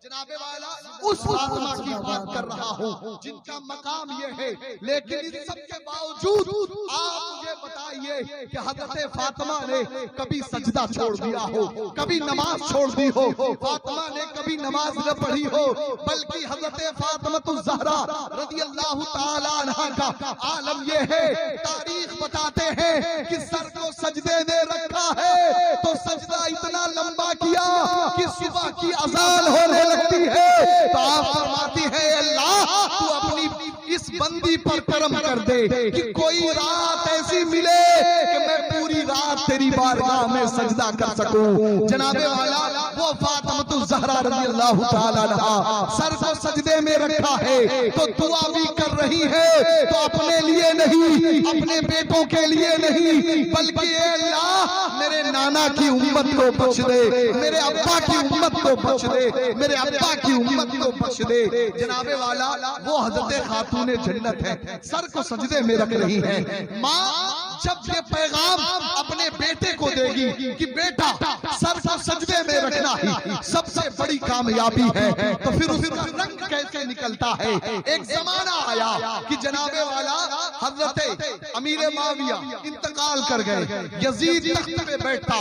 S1: जनाबे वाला उस फातिमा की बात कर रहा हूँ जिनका मकाम ये है। लेकिन इन सब के बावजूद आप मुझे बताइए कि हज़रत फातिमा ने कभी सजदा छोड़ दिया हो, कभी नमाज छोड़ दी हो, फातिमा ने कभी नमाज न पढ़ी हो, बल्कि हज़रत फातिमा ज़हरा रज़ियल्लाहु ताला अन्हा का आलम ये है, तारीख बताते हैं कि सर को सजदे में रखा है तो सजदा इतना लंबा किया कि सुबह की अज़ान होने लगती है तो आप फरमाती है अल्लाह तू अपनी इस बंदी पर करम कर दे कि कोई रात ऐसी मिले कि मैं पूरी रात तेरी बारगाह में सजदा कर सकूं। जनाबे वाला वो फातिमा ज़हरा रज़ियल्लाहु ताला अन्हा सर को सजदे में रखा है तो दुआ भी कर रही है, तो अपने लिए नहीं, अपने बेटों के लिए नहीं, बल्कि अल्लाह मेरे नाना की उम्मत को बख्श दे, मेरे अब्बा की उम्मत को बख्श दे, मेरे अब्बा की उम्मत को बख्श दे। जनाबे वाला वो हज़रत खातूने जन्नत है, सर को सजदे में रख रही है। माँ जब ये पैगाम अपने बेटे को देगी कि बेटा सर को सजदे में रखना ही सबसे बड़ी कामयाबी है, तो फिर उसका रंग कैसे निकलता है। एक जमाना आया कि जनाबे वाला हज़रत अमीर माविया इंतकाल कर गए, यजीद तख्त पे बैठता,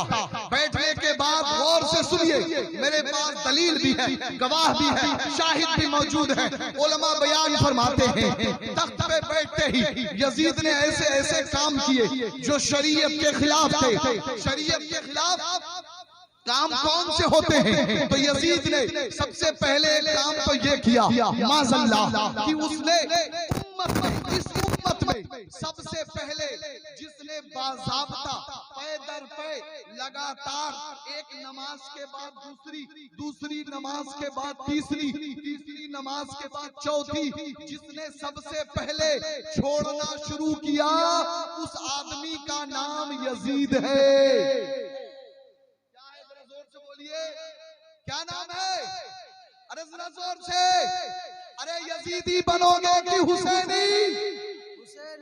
S1: बैठने के बाद गौर से सुनिए, मेरे पास दलील भी है, गवाह भी है, शाहिद भी मौजूद है, उलमा बयान फरमाते हैं तख्त पे बैठते ही यजीद ने ऐसे ऐसे काम किए जो शरीयत के खिलाफ थे। शरीयत के खिलाफ काम कौन से होते हैं? तो यजीद ने सबसे पहले काम तो ये किया माज़अल्लाह कि उसने इस उम्मत में सबसे पहले जिसने बाज़ाब्ता पे दर पे लगातार एक नमाज के बाद दूसरी नमाज के बाद तीसरी नमाज के बाद चौथी, जिसने सबसे पहले छोड़ना शुरू किया उस आदमी का नाम यजीद है। क्या नाम है? अरे जरा जोर से, अरे यजीदी बनोगे कि हुसैनी?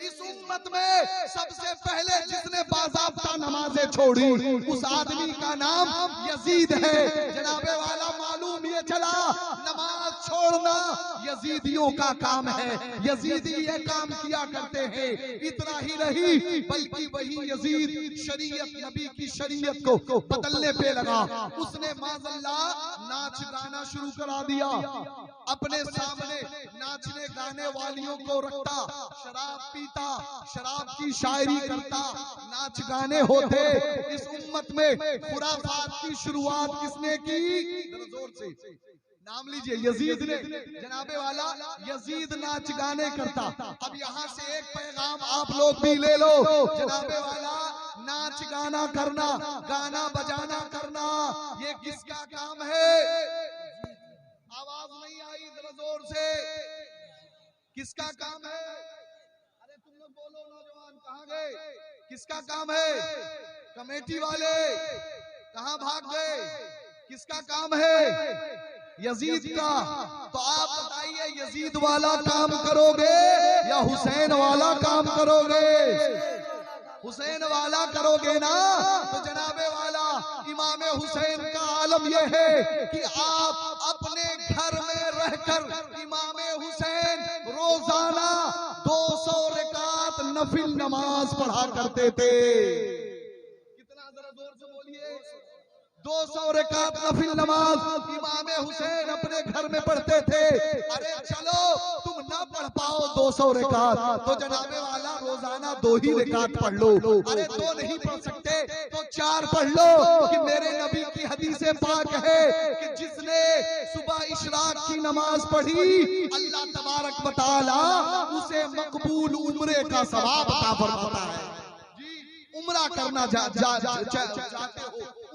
S1: इस उम्मत में सबसे पहले जिसने बाज़ाब्ता नमाजें छोड़ी उस आदमी का नाम यजीद है। जनाबे वाला मालूम ये चला नमाज छोड़ना यजीदियों का काम है, यजीदी ये काम किया करते हैं। इतना ही नहीं बल्कि वही यजीद शरीयत नबी की शरीयत को बदलने पे लगा। उसने माज़अल्लाह नाच गाना शुरू करा दिया, अपने सामने नाचने गाने वालियों को रखता, शराब पीता, शराब की शायरी करता, नाच गाने होते। इस उम्मत में खुराफात की शुरुआत किसने की? जोर से नाम लीजिए, यजीद ने। जनाबे वाला यजीद नाच गाने करता। अब यहाँ से एक पैगाम आप लोग भी ले लो, जनाबे वाला नाच गाना करना, गाना बजाना करना, ये किसका काम है? आवाज नहीं आई, जरा जोर से, किसका काम है? अरे तुम लोग बोलो, नौजवान कहाँ गए? किसका काम है? कमेटी वाले कहाँ भाग गए? किसका काम है? यजीद का। तो आप बताइए यजीद वाला काम करोगे या हुसैन वाला काम करोगे? हुसैन वाला करोगे ना? तो जनाबे वाला इमाम हुसैन का आलम यह है कि आप अपने घर में रहकर इमाम हुसैन रोजाना 200 रकात नफिल नमाज पढ़ा करते थे। कितना? जरा जोर से बोलिए। 200 रकात नफिल नमाज इमाम हुसैन अपने घर में पढ़ते थे। अरे चलो तुम ना पढ़ पाओ 200 रकात तो जनाबे वाला रोजाना 2 ही रकात पढ़ लो। अरे 2 नहीं पढ़ सकते तो 4 पढ़ लो, कि मेरे नबी की हदीस पाक है कि जिसने सुबह इशराक की नमाज पढ़ी अल्लाह तबारक व तआला उसे मकबूल उम्रे का सवाब अता फरमाता है। उम्रा करना चाहते हो,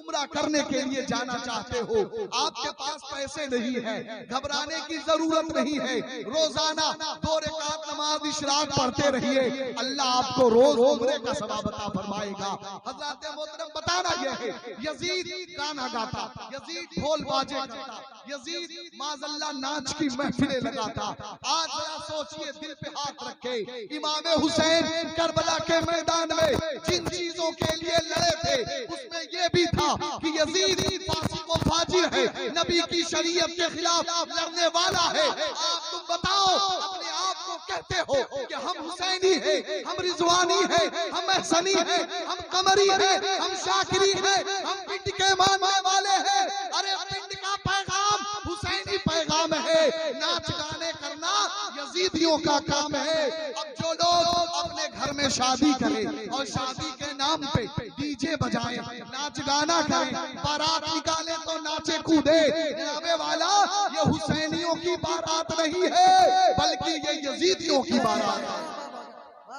S1: उम्रा करने के लिए जाना चाहते हो, आपके पास पैसे नहीं है, घबराने की जरूरत नहीं है, रोजाना 2 रकात नमाज इशराक पढ़ते रहिए, अल्लाह आपको रोज उम्रे का सवाब अता फरमाएगा। हज़रत मोहतरम बताना यह है, यजीद गाना गाता, यजीद ढोल बाजे करता, यजीद माज़अल्लाह नाच की महफिलें लगाता। आज जरा सोचिए, दिल पे हाथ रखे, इमाम हुसैन करबला के मैदान में जिन चीजों के लिए लड़े थे उसमें यह भी था कि यजीद फांसी वो फाजिर है, नबी की शरीयत के खिलाफ लड़ने वाला है। आप तुम बताओ, अपने आप को कहते हो कि हम हुसैनी है, हम रिजवानी है, हम महसनी है, हम कमरी है, हम शाकिरी है, हम पिंड के मानने वाले हैं। अरे पिंड का पैगाम हुसैनी पैगाम है। नाच गाने करना यजीदियों का काम है। अब जो लोग अपने घर में शादी करें और शादी के नाम पे डीजे बजाएं, नाच गाना करें, बारात निकाले तो नाचे कूदे, जनाबे वाला ये हुसैनियों की बारात नहीं है, बल्कि ये यजीदियों की बारात है।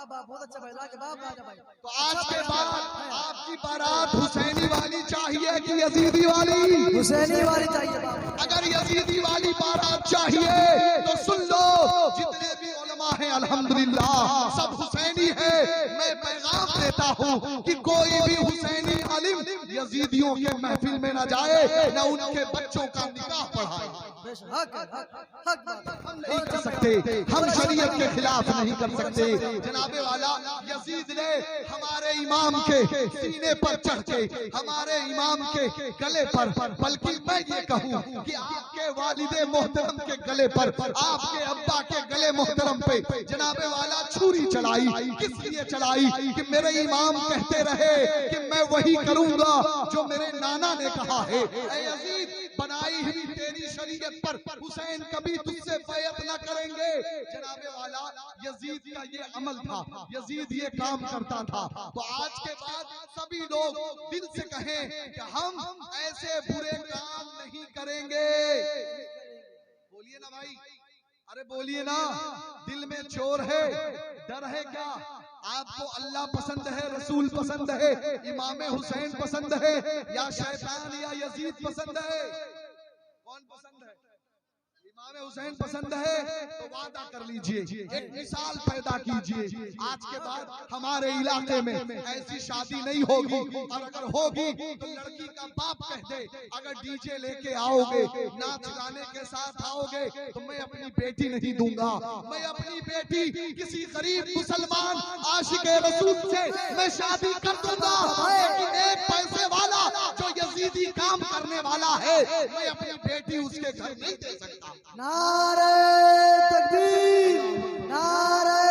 S2: बहुत अच्छा भाई, लाजवाब राजा भाई।
S1: तो आज के बाद आपकी बारात हुसैनी वाली चाहिए कि यजीदी वाली?
S2: हुसैनी वाली चाहिए बाबा।
S1: अगर यजीदी वाली बारात चाहिए तो सुन लो, जितने भी उलमा हैं अल्हम्दुलिल्लाह सब हुसैनी है। मैं पैगाम देता हूँ कि कोई भी हुसैनी आलिम यजीदियों के महफिल में न जाए, न उनके बच्चों का निकाह पढ़ाए। हम नहीं कर सकते, हम शरीयत के खिलाफ नहीं कर सकते। जनाबे वाला यजीद ने हमारे इमाम के सीने पर चढ़ के, हमारे इमाम के गले पर, बल्कि मैं ये कहूँ कि आपके वालिदे मोहतरम के गले पर, आपके अब्बा के गले मोहतरम पे जनाबे वाला छुरी चलाई। किस लिए चलाई? कि मेरे इमाम कहते रहे कि मैं वही करूंगा जो मेरे नाना ने कहा है। ऐ यजीद, बनाई हुई तेरी शरीयत पर हुसैन कभी तुझसे बैत न करेंगे। जनाबे वाला यजीद का ये अमल था, यजीद ये काम करता था। तो आज के बाद सभी लोग दिल से कहें कि हम ऐसे बुरे काम नहीं करेंगे। बोलिए ना भाई, अरे बोलिए ना। दिल में चोर है, डर है क्या? आपको अल्लाह पसंद है, रसूल पसंद है, इमाम हुसैन पसंद है, या शैतान या यजीद पसंद है? कौन पसंद है? इमाम हुसैन पसंद है। तो वादा कर लीजिए, एक मिसाल पैदा कीजिए, आज के बाद हमारे इलाके में ऐसी शादी नहीं होगी। और अगर होगी तो लड़की का बाप कह दे, अगर डीजे लेके आओगे, नाच गाने के साथ आओगे तो मैं अपनी बेटी नहीं दूंगा। मैं अपनी बेटी किसी गरीब मुसलमान आशिक रसूल से मैं शादी कर दूंगा, लेकिन एक पैसे वाला जो यजीदी काम करने वाला है, मैं अपनी बेटी उसके घर नहीं दे सकता।
S2: नारे तकबीर, नारे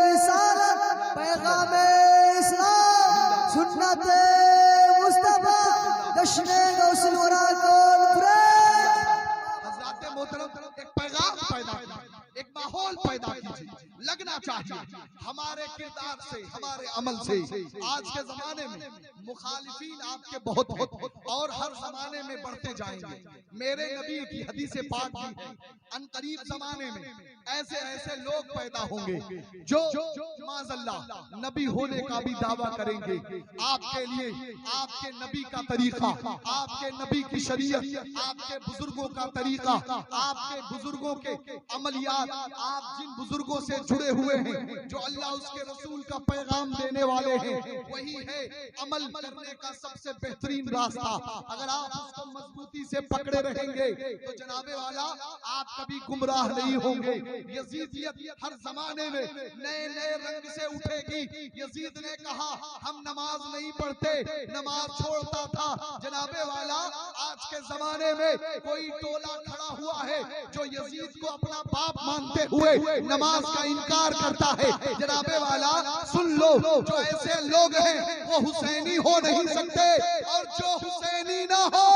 S2: रिसालत, पैगामे इस्लाम, सुन्नते मुस्तफा, जश्ने गौसुल वरा कॉन्फ्रेंस। हज़रात मोहतरम, एक पैगाम पैदा कीजिए, एक माहौल पैदा कीजिए। लगना चाहिए हमारे किरदार से, हमारे अमल से। आज के जमाने में मुखालिफीन आपके बहुत हैं और हर जमाने में बढ़ते जाएंगे। मेरे नबी की हदीस पाक भी है, अनकरीब जमाने में ऐसे ऐसे लोग पैदा होंगे जो माज़अल्लाह नबी होने का भी दावा करेंगे। आपके लिए आपके नबी का तरीका, आपके नबी की शरीयत, आपके बुजुर्गों का तरीका, आपके बुजुर्गों के अमलियात, आप जिन बुजुर्गों से जुड़े हुए हैं, जो अल्लाह उसके रसूल का पैगाम देने वाले हैं, वही है अमल करने का सबसे बेहतरीन रास्ता। अगर आप उसको मजबूती से पकड़े रहेंगे तो जनाबे वाला आप कभी गुमराह नहीं होंगे। यजीदियत हर जमाने में नए नए रंग से उठेगी। यजीद ने कहा हम नमाज नहीं पढ़ते, नमाज छोड़ता था। जनाबे वाला आज के जमाने में कोई टोला खड़ा हुआ है जो यजीद को अपना बाप मानते हुए नमाज का इनकार करता है। जनाबे वाला सुन लो, जो ऐसे लोग हैं वो हुसैनी हो नहीं सकते, और जो हुसैनी ना हो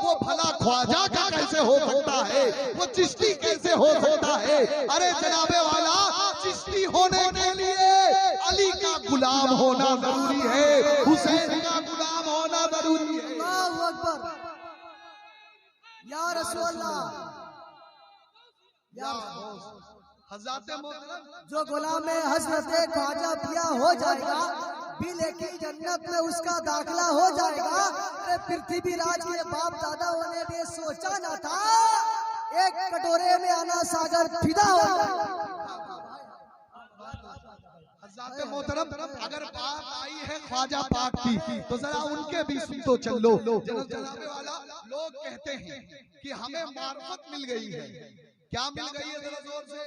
S2: वो भला ख्वाजा का कैसे हो सकता है, वो चिश्ती कैसे हो सकता है? अरे जनाबे वाला, चिश्ती होने के लिए अली का गुलाम होना जरूरी है, हुसैन का गुलाम होना जरूरी है। अल्लाहू अकबर, या रसूल अल्लाह, या
S1: हज़रत मोहतरम,
S2: जो गुलाम हजरत ख्वाजा पिया हो जाएगा भी, लेकिन जन्नत में उसका दाखिला हो जाएगा। अरे पृथ्वीराज के बाप दादाओं ने भी सोचा ना था एक कटोरे में आना सागर फिदा हो जाएगा।
S1: हज़रत मोहतरम, अगर बात आई है ख्वाजा पाक की तो जरा उनके भी सुन तो चलो। जनाबे वाला लोग कहते हैं कि हमें मार्फत मिल गई है। क्या मिल गई है? जरा जोर से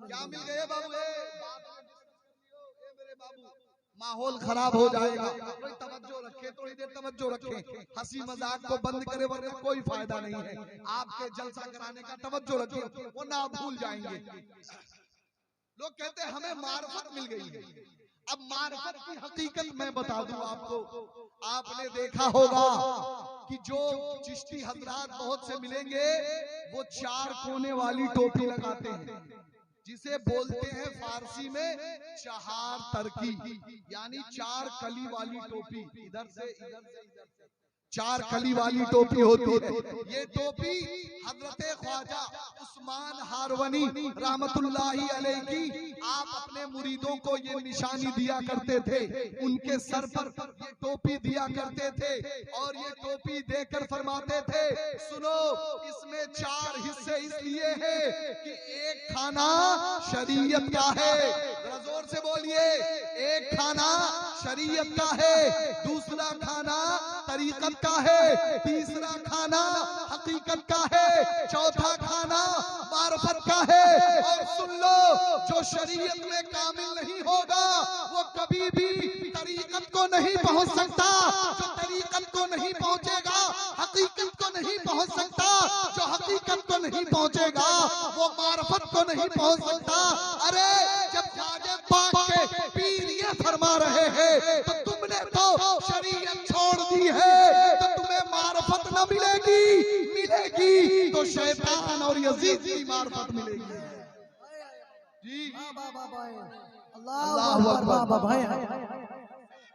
S1: क्या मिल गई है बाबू? मेरे बाबू, माहौल खराब हो जाएगा। कोई तवज्जो रखे, थोड़ी देर तवज्जो रखे, हंसी मजाक को बंद करे, वरना कोई फायदा नहीं है। आपके जलसा कराने का तवज्जो रखे, वो ना भूल जाएंगे। लोग कहते हैं हमें मार्फत मिल गई है। अब मार्फत की हकीकत मैं बता दूं आपको। आपने देखा होगा कि जो चिश्ती हजरात बहुत से मिलेंगे, वो 4 कोने वाली टोपी लगाते हैं, जिसे बोलते हैं फारसी में चहार तरकी, यानी 4 कली वाली टोपी। इधर से इधर से इधर से 4 कली वाली टोपी होती है। ये टोपी हजरत ख्वाजा उस्मान हारवनी रहमतुल्लाही अलैह की आप अपने मुरीदों को ये निशानी दिया करते थे, उनके सर पर ये टोपी दिया करते थे और ये टोपी देकर फरमाते थे, सुनो इसमें 4 हिस्से इसलिए हैं कि एक खाना शरीयत का है, जरा जोर से बोलिए, एक खाना शरीयत का है, दूसरा खाना तरीकत का है, तीसरा खाना हकीकत का है, चौथा खाना मार्फत का है। और सुन लो, जो शरीयत में कामिल नहीं होगा वो कभी भी तरीकत को नहीं पहुंच सकता। जो तरीकत को नहीं पहुंचेगा हकीकत को नहीं पहुंच सकता। जो हकीकत को नहीं पहुंचेगा वो मार्फत को नहीं पहुंच सकता। अरे जब ख्वाजा पाक के पीर ये फरमा रहे हैं तो तुमने तो शरीयत छोड़ दी है, तो तुम्हें मार्फत न मिलेगी, मिलेगी तो शैतान और यजीद की मार्फत मिलेगी। जी
S2: अल्लाह अकबर भाई,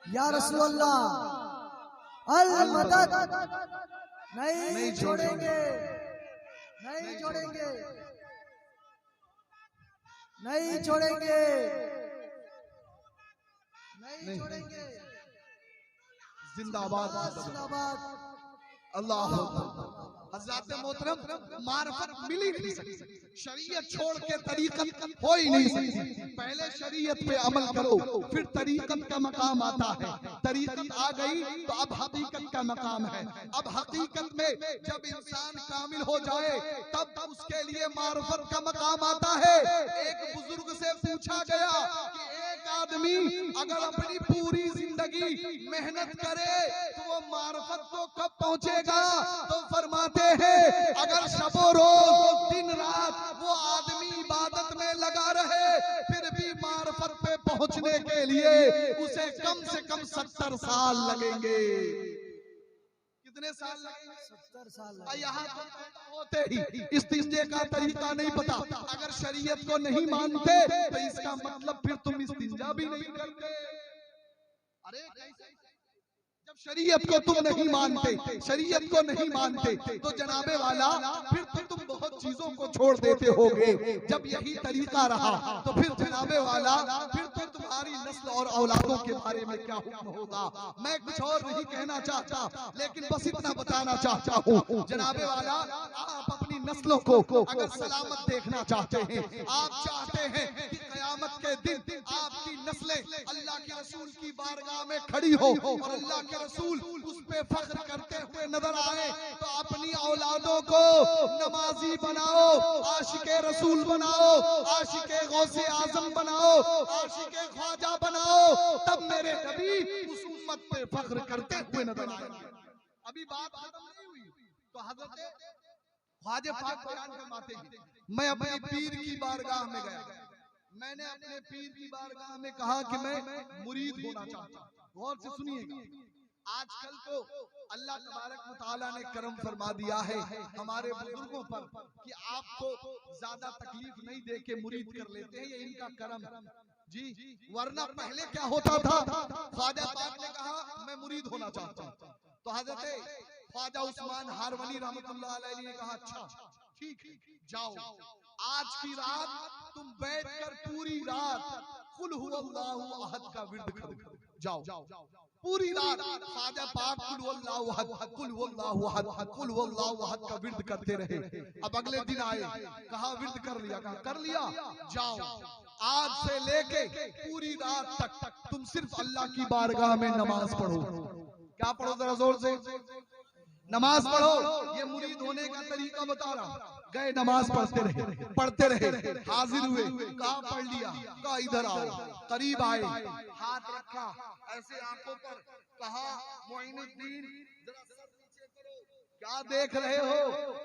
S2: या रसूल अल्लाह अल मदद, नहीं छोड़ेंगे, नहीं छोड़ेंगे, नहीं छोड़ेंगे, नहीं छोड़ेंगे।
S1: जिंदाबाद
S2: जिंदाबाद।
S1: अल्लाह हज़रत मोहतरम, मार्फत मिल ही नहीं सकती, शरीयत छोड़ के तरीकत हो ही नहीं सकती। पहले शरीयत पे अमल करो, फिर तरीकत का मकाम आता है। तरीकत आ गई तो अब हकीकत का मकाम है। अब हकीकत में जब इंसान कामिल हो जाए तब उसके लिए मार्फत का मकाम आता है। एक बुजुर्ग से पूछा गया कि एक आदमी अगर अपनी पूरी जिंदगी मेहनत करे तो वो मार्फत को कब पहुंचेगा? तो फरमाते हैं अगर शबो रोज दिन रात वो आदमी इबादत में लगा रहे, फिर भी मार्फत पे पहुंचने के लिए उसे कम से कम 70 साल लगेंगे। कितने साल लगेंगे?
S2: 70 साल।
S1: यहाँ होते ही इस्तिंजे का तरीका नहीं पता, अगर शरीयत को नहीं मानते तो इसका मतलब फिर तुम इस्तिंजा भी नहीं करते। अरे कैसे? जब शरीयत को तुम नहीं मानते, शरीयत को नहीं मानते तो जनाबे वाला फिर तो तुम बहुत चीजों को छोड़ देते होगे। जब यही तरीका रहा तो फिर जनाबे वाला फिर तो तुम्हारी नस्ल और औलादों के बारे में क्या हुक्म होगा? मैं कुछ और नहीं कहना चाहता, लेकिन बस इतना बताना चाहता हूँ जनाबे वाला, आप अपनी नस्लों को अगर सलामत देखना चाहते हैं, आप चाहते हैं कि कयामत के दिन आपकी नस्लें अल्लाह के रसूल की बारगाह में खड़ी हो और अल्लाह के रसूल उस पे फख्र करते हुए नजर आए, तो अपनी औलादों को नमाजी बनाओ, आशिके रसूल बनाओ, आशिके गौसे आजम बनाओ, आशिके ख्वाजा बनाओ, तब मेरे नबी उस उम्मत पे फख्र करते हुए नजर आएंगे। अभी बात खत्म नहीं हुई तो हजरत ख्वाजा पाक बयान फरमाते हैं, मैं अपने पीर की बारगाह में गया, मैंने अपने पीर की बारगाह में कहा कि मैं मुरीद होना चाहता हूं। गौर से सुनिएगा, आजकल तो अल्लाह तबारक व तआला ने करम फरमा दिया है हमारे बुजुर्गों पर कि आपको ज्यादा तकलीफ नहीं दे के मुरीद कर लेते हैं, ये इनका करम है जी। वरना पहले क्या होता था, ख्वाजा पाक ने कहा मैं मुरीद होना चाहता हूं, तो हजरत ख्वाजा उस्मान हारवनी रहमतुल्लाह अलैह ने कहा अच्छा ठीक जाओ, आज की रात तुम बैठकर पूरी रात कुल हुवल्लाहु अहद का विर्द करो, जाओ पूरी रात ख्वाजा पाक कुल हुवल्लाहु अहद, कुल हुवल्लाहु अहद, कुल हुवल्लाहु अहद का विर्द करते रहे। अब अगले दिन आए, कहा विर्द कर लिया, कहा कर लिया, जाओ आज से लेके पूरी रात तक तुम सिर्फ अल्लाह की बारगाह में नमाज पढ़ो। क्या पढ़ो? जरा जोर से नमाज पढ़ो। ये मुरीद होने का तरीका बता रहा हूं। गए नमाज पढ़ते रहे, हाजिर हुए, कहा पढ़ लिया, कहा इधर आओ, करीब आए, हाथ रखा ऐसे आंखों पर, कहा मोइनुद्दीन जरा सर नीचे करो, क्या देख रहे हो?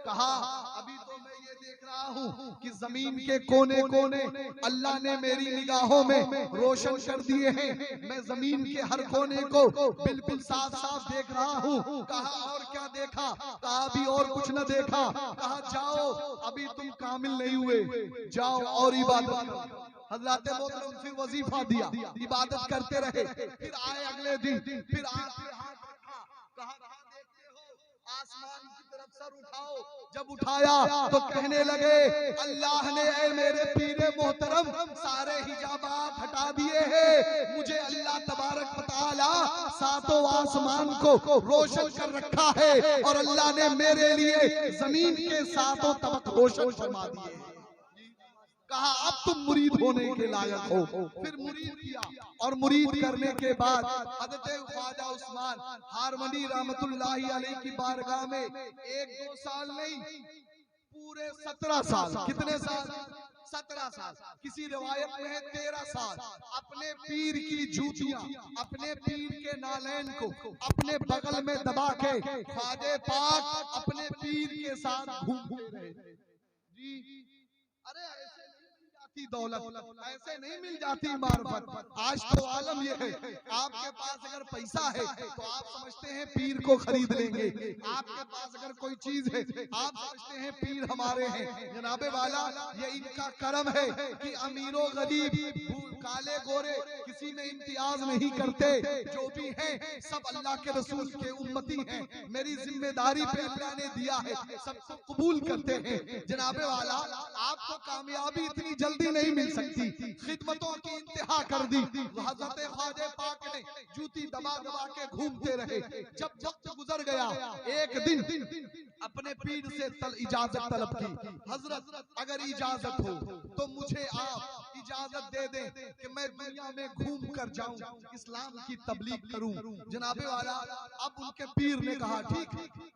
S1: कहा अभी तो मैं ये देख रहा हूँ कि जमीन के कोने कोने अल्लाह ने मेरी निगाहों में रोशन कर दिए हैं, मैं जमीन के हर कोने को बिल्कुल साफ साफ देख रहा हूँ। कहा और क्या देखा? कहा अभी और कुछ न देखा। कहा जाओ, अभी तुम कामिल नहीं हुए, जाओ और इबादत करो। हज़रत मोहतरम फिर वजीफा दिया, इबादत करते रहे। फिर आए अगले दिन, फिर हाथ रखा, कहा देखते हो आसमान की तरफ सर उठाओ। जब उठाया तो कहने लगे अल्लाह ने ऐ मेरे पीरे मोहतरम सारे हिजाबात हटा दिए हैं, मुझे अल्लाह तबारक व तआला सातों आसमान को रोशन कर रखा है और अल्लाह ने मेरे लिए जमीन के सातों तबक रोशन फरमा दिए। कहा अब तुम मुरीद होने के लायक हो। फिर मुरीद किया और मुरीद करने के बाद हज़रत ख्वाजा उस्मान हारमनी रहमतुल्लाहि अलैहि की बारगाह में 1-2 साल नहीं, पूरे 17 साल। कितने साल? 17 साल। किसी रिवायत में है 13 साल। अपने पीर की जूतियां, अपने पीर के नालैन को अपने बगल में दबा के ख्वाजा पाक अपने पीर के साथ घूमते रहे। जी अरे ऐसे की दौलत ऐसे नहीं मिल जाती मार्फत। आज तो आलम ये है, आपके पास अगर पैसा है तो आप समझते हैं पीर को खरीद लेंगे, आपके पास अगर कोई चीज है आप समझते हैं पीर हमारे हैं। जनाबे वाला ये इनका करम है कि अमीरों गरीब काले गोरे किसी में इम्तियाज नहीं करते, जो भी हैं सब अल्लाह के रसूल के उम्मती हैं। मेरी जिम्मेदारी पे अल्लाह ने दिया है, सबको कबूल करते हैं। जनाबे वाला आपको कामयाबी इतनी जल्दी नहीं मिल सकती, खिदमतों की इंतहा कर दी। हज़रत ख्वाजा पाक ने जूती दबा दबा के घूमते रहे। जब वक्त गुजर गया, एक दिन अपने पीर से इजाजत तलब की, हजरत अगर इजाजत हो तो मुझे आप इजाजत दे दें कि मैं दुनिया में घूम कर जाऊं, इस्लाम की तबलीग करूं। जनाबे वाला अब उनके पीर ने कहा ठीक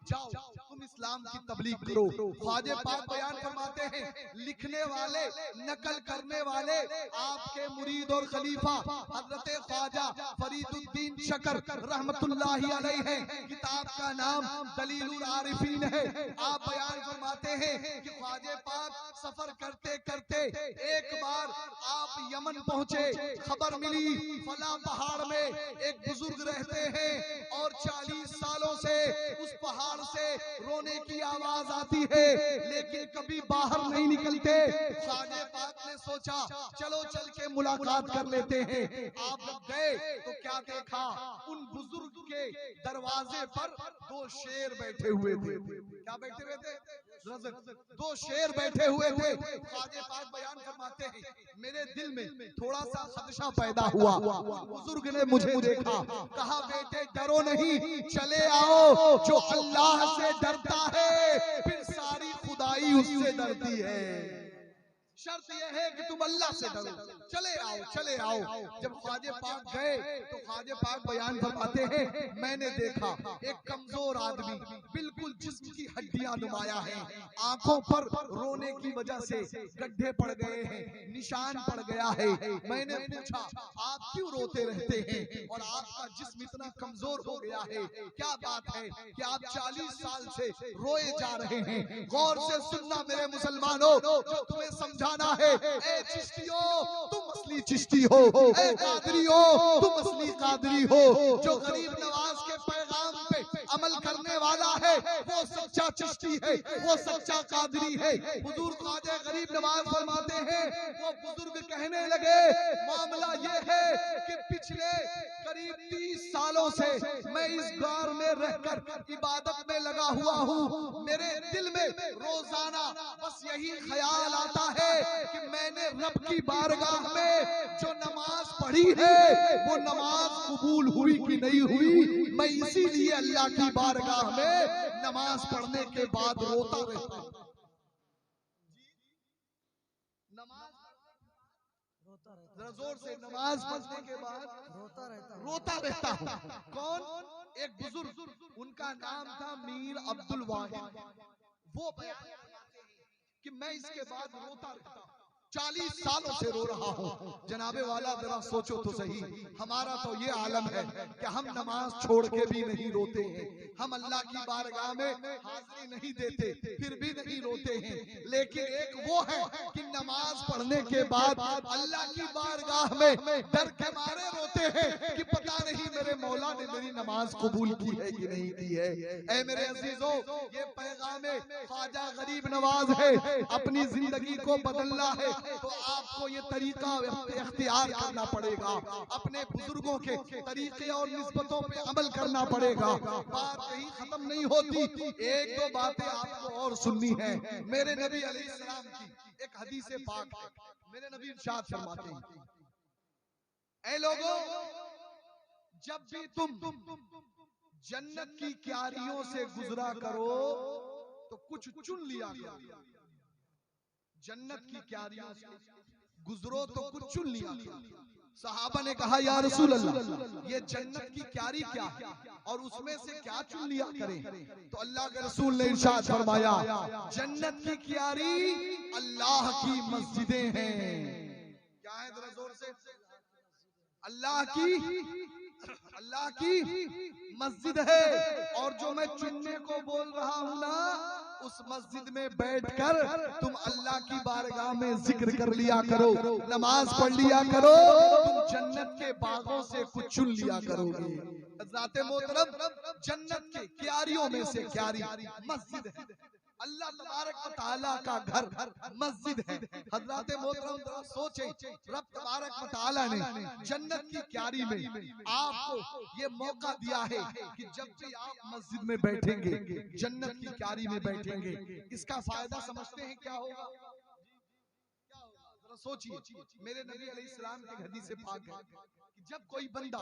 S1: जाओ, तुम इस्लाम की तबलीग करो। ख्वाजा पाक बयान फरमाते हैं, लिखने वाले नकल करने वाले आपके मुरीद और खलीफा हजरत ख्वाजा फरीदुद्दीन शकर रहमतुल्लाहि अलैहि हैं। किताब का नाम दलीलुल आरिफीन है। आप बयान फरमाते हैं कि ख्वाजा पाक सफर करते करते एक बार आप यमन पहुंचे, खबर मिली फला पहाड़ में एक बुजुर्ग रहते हैं और 40 सालों से उस पहाड़ से रोने की आवाज आती है, लेकिन कभी बाहर नहीं निकलते। ख्वाजा पाक ने सोचा चलो चल के मुलाकात कर लेते हैं। आप जब गए तो क्या देखा, उन बुजुर्ग के दरवाजे पर 2 शेर बैठे हुए थे। क्या बैठे हुए थे? 2 शेर बैठे हुए थे। ख्वाजा पाक बयान फरमाते हैं, मेरे दिल में थोड़ा सा खदशा पैदा हुआ। बुजुर्ग ने मुझे देखा, कहा बेटे डरो नहीं, चले आओ। जो अल्लाह से डरता है फिर सारी खुदाई उससे डरती है। शर्त यह है कि तुम अल्लाह से डरो, चले आओ चले आओ। जब ख्वाजा पाक गए तो ख्वाजा पाक बयान फरमाते हैं, मैंने देखा एक कमजोर आदमी, बिल्कुल जिस्म की हड्डियां नुमाया हैं, आंखों पर रोने की वजह से गड्ढे पड़ गए हैं, निशान पड़ गया है। मैंने पूछा आप क्यों रोते रहते हैं और आपका जिस्म इतना कमजोर हो गया है, क्या बात है कि आप 40 साल से रोए जा रहे हैं? गौर से सुनना मेरे मुसलमानों, जो तुम्हें समझाना है, ए चिश्तियो तुम असली चिश्ती हो, ए कादरियो तुम असली कादरी हो। जो गरीब नवाज के पैगाम पे अमल करने वाला है वो सच्चा चिश्ती है, वो सच्चा कादरी है। हुजूर ख्वाजा गरीब नवाज फरमाते हैं, वो बुजुर्ग कहने लगे मामला ये है कि पिछले करीब 30 सालों से मैं इस गार में रहकर इबादत में लगा हुआ हूँ। मेरे दिल में रोजाना बस यही ख्याल आता है कि मैंने रब की बारगाह में जो नमाज पढ़ी है वो नमाज कबूल हुई कि नहीं हुई। मैं इसीलिए अल्लाह की बारगाह में नमाज पढ़ने के बाद रोता रहता हूँ। नमाज जोर से नमाज पढ़ने के बाद रोता रहता हूँ। कौन? एक बुजुर्ग, उनका नाम था मीर अब्दुल वाहिद। वो बयान मैं इसके बाद रोता रहता, 40 सालों से रो रहा हूँ। जनाबे वाला जरा सोचो तो सही, हमारा तो ये आलम है कि हम नमाज छोड़ के भी नहीं रोते हैं, हम अल्लाह की बारगाह में हाजिरी नहीं देते फिर भी नहीं रोते हैं। लेकिन एक वो है कि नमाज पढ़ने के बाद अल्लाह की बारगाह में डर के मारे रोते हैं कि पता नहीं मेरे मौला ने मेरी नमाज कबूल की है कि नहीं की है। ऐ मेरे अजीजों, ये पैगाम ख्वाजा गरीब नवाज है। अपनी जिंदगी को बदलना है तो आपको ये तरीका इख्तियार करना पड़ेगा, अपने बुजुर्गों के तरीके और निस्बतों पे अमल करना पड़ेगा। बात यही खत्म नहीं होती, एक दो बातें आपको और सुननी है। मेरे नबी अलैहिस्सलाम की एक हदीस पाक है, मेरे नबी इरशाद फरमाते हैं, ऐ लोगों, जब भी तुम जन्नत की क्यारियों से गुजरा करो तो कुछ चुन लिया करो। जन्नत की क्यारियों से गुजरो तो कुछ चुन लिया करो। सहाबा ने कहा, या रसूल अल्लाह, ये जन्नत की क्यारी क्या है और उसमें से क्या चुन लिया करें? तो अल्लाह के रसूल ने इरशाद फरमाया, जन्नत की क्यारी अल्लाह की मस्जिदें हैं। क्या है? जरा जोर से, अल्लाह की मस्जिद है। और जो मैं चुनने को बोल रहा हूँ ना, उस मस्जिद में बैठकर तुम अल्लाह की बारगाह में जिक्र कर लिया करो, नमाज पढ़ लिया करो, तुम जन्नत के बागों से कुछ चुन लिया करोगे। हज़रात मोहतरम, जन्नत के क्यारियों में से क्यारी मस्जिद है। अल्लाह तबारक व तआला का घर मस्जिद है। हज़रात मोहतरम जरा सोचें, रब तबारक व तआला ने जन्नत की क्यारी में आपको ये मौका दिया है कि जब भी आप मस्जिद में बैठेंगे, जन्नत की क्यारी में बैठेंगे, इसका फायदा समझते हैं क्या होगा? जरा सोचिए, मेरे नबी अलैहिस्सलाम के हदीस से पाक है कि जब कोई बंदा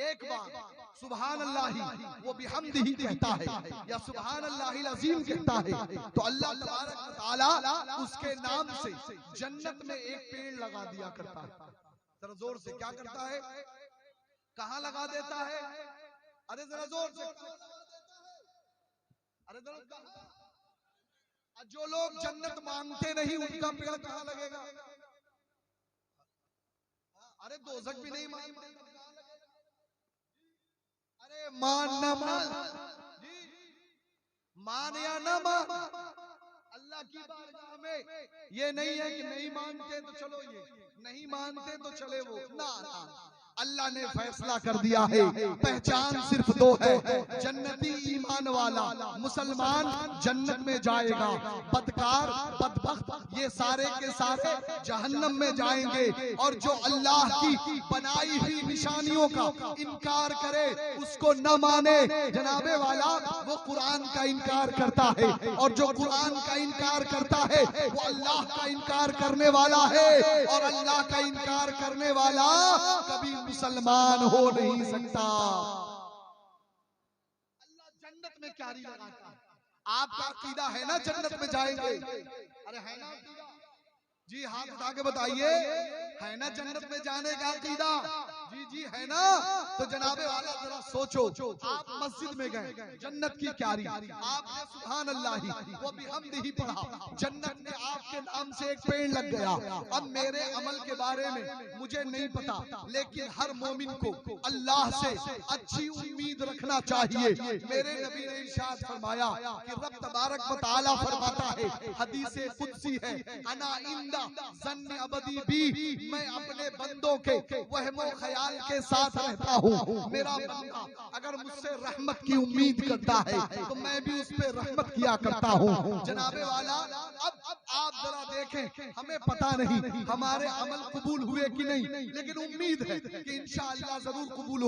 S1: एक बार सुभान अल्लाह वो बिहम्दिही कहता है या सुभान अल्लाहिल अज़ीम कहता है, तो अल्लाह तबारक व तआला उसके नाम से जन्नत में एक पेड़ लगा दिया करता है। जरा जोर से, क्या करता है? कहाँ लगा देता है? अरे जरा जोर से, अरे जरा, जो लोग जन्नत मांगते नहीं उनका पेड़ कहाँ लगेगा? अरे दोज़ख भी नहीं मांगते, अरे मान न मान, मान या न मान, अल्लाह की बारगाह में ये नहीं है कि नहीं मानते तो चलो, ये नहीं मानते तो चले वो, ना, अल्लाह ने फैसला कर दिया है, पहचान सिर्फ दो है, जन्नती ईमान वाला मुसलमान जन्नत में जाएगा, बदकार बदबख्त ये सारे के सारे जहन्नम में जाएंगे। और जो अल्लाह की बनाई हुई निशानियों का इनकार करे, उसको न माने, जनाबे वाला वो कुरान का इनकार करता है, और जो कुरान का इनकार करता है वो अल्लाह का इनकार करने वाला है, और अल्लाह का इनकार करने वाला कभी मुसलमान हो नहीं सकता। अल्लाह जन्नत में क्यारी लगाता है। आपका अकीदा है ना जन्नत में जाएंगे? अरे है ना अकीदा? जी हाथ उठा के बताइए, है ना जन्नत में जाने का अकीदा? जी जी है ना? तो जनाबे वाला जरा सोचो, आप मस्जिद में गए, जन्नत की क्यारी, आपने सुभान अल्लाह वो बिहम्दिही पढ़ा, जन्नत में आपके नाम से एक पेड़ लग गया। अब मेरे अमल के बारे में मुझे नहीं पता, लेकिन हर मोमिन को अल्लाह से अच्छी उम्मीद रखना चाहिए। मेरे नबी ने इरशाद फरमाया कि रब तबारक व तआला फरमाता है, हदीस कुदसी है, अना इंदा ज़न्न अबदी भी, मैं अपने बंदों के वहमो ख्याल के साथ रहता हूँ। मेरा बंदा अगर मुझसे रहमत की उम्मीद करता है तो मैं भी उस पर रहमत किया करता हूँ। जनाबे वाला, अब आप जरा देखें, हमें पता नहीं हमारे अमल कबूल हुए कि नहीं, लेकिन उम्मीद है कि इंशाअल्लाह जरूर कबूल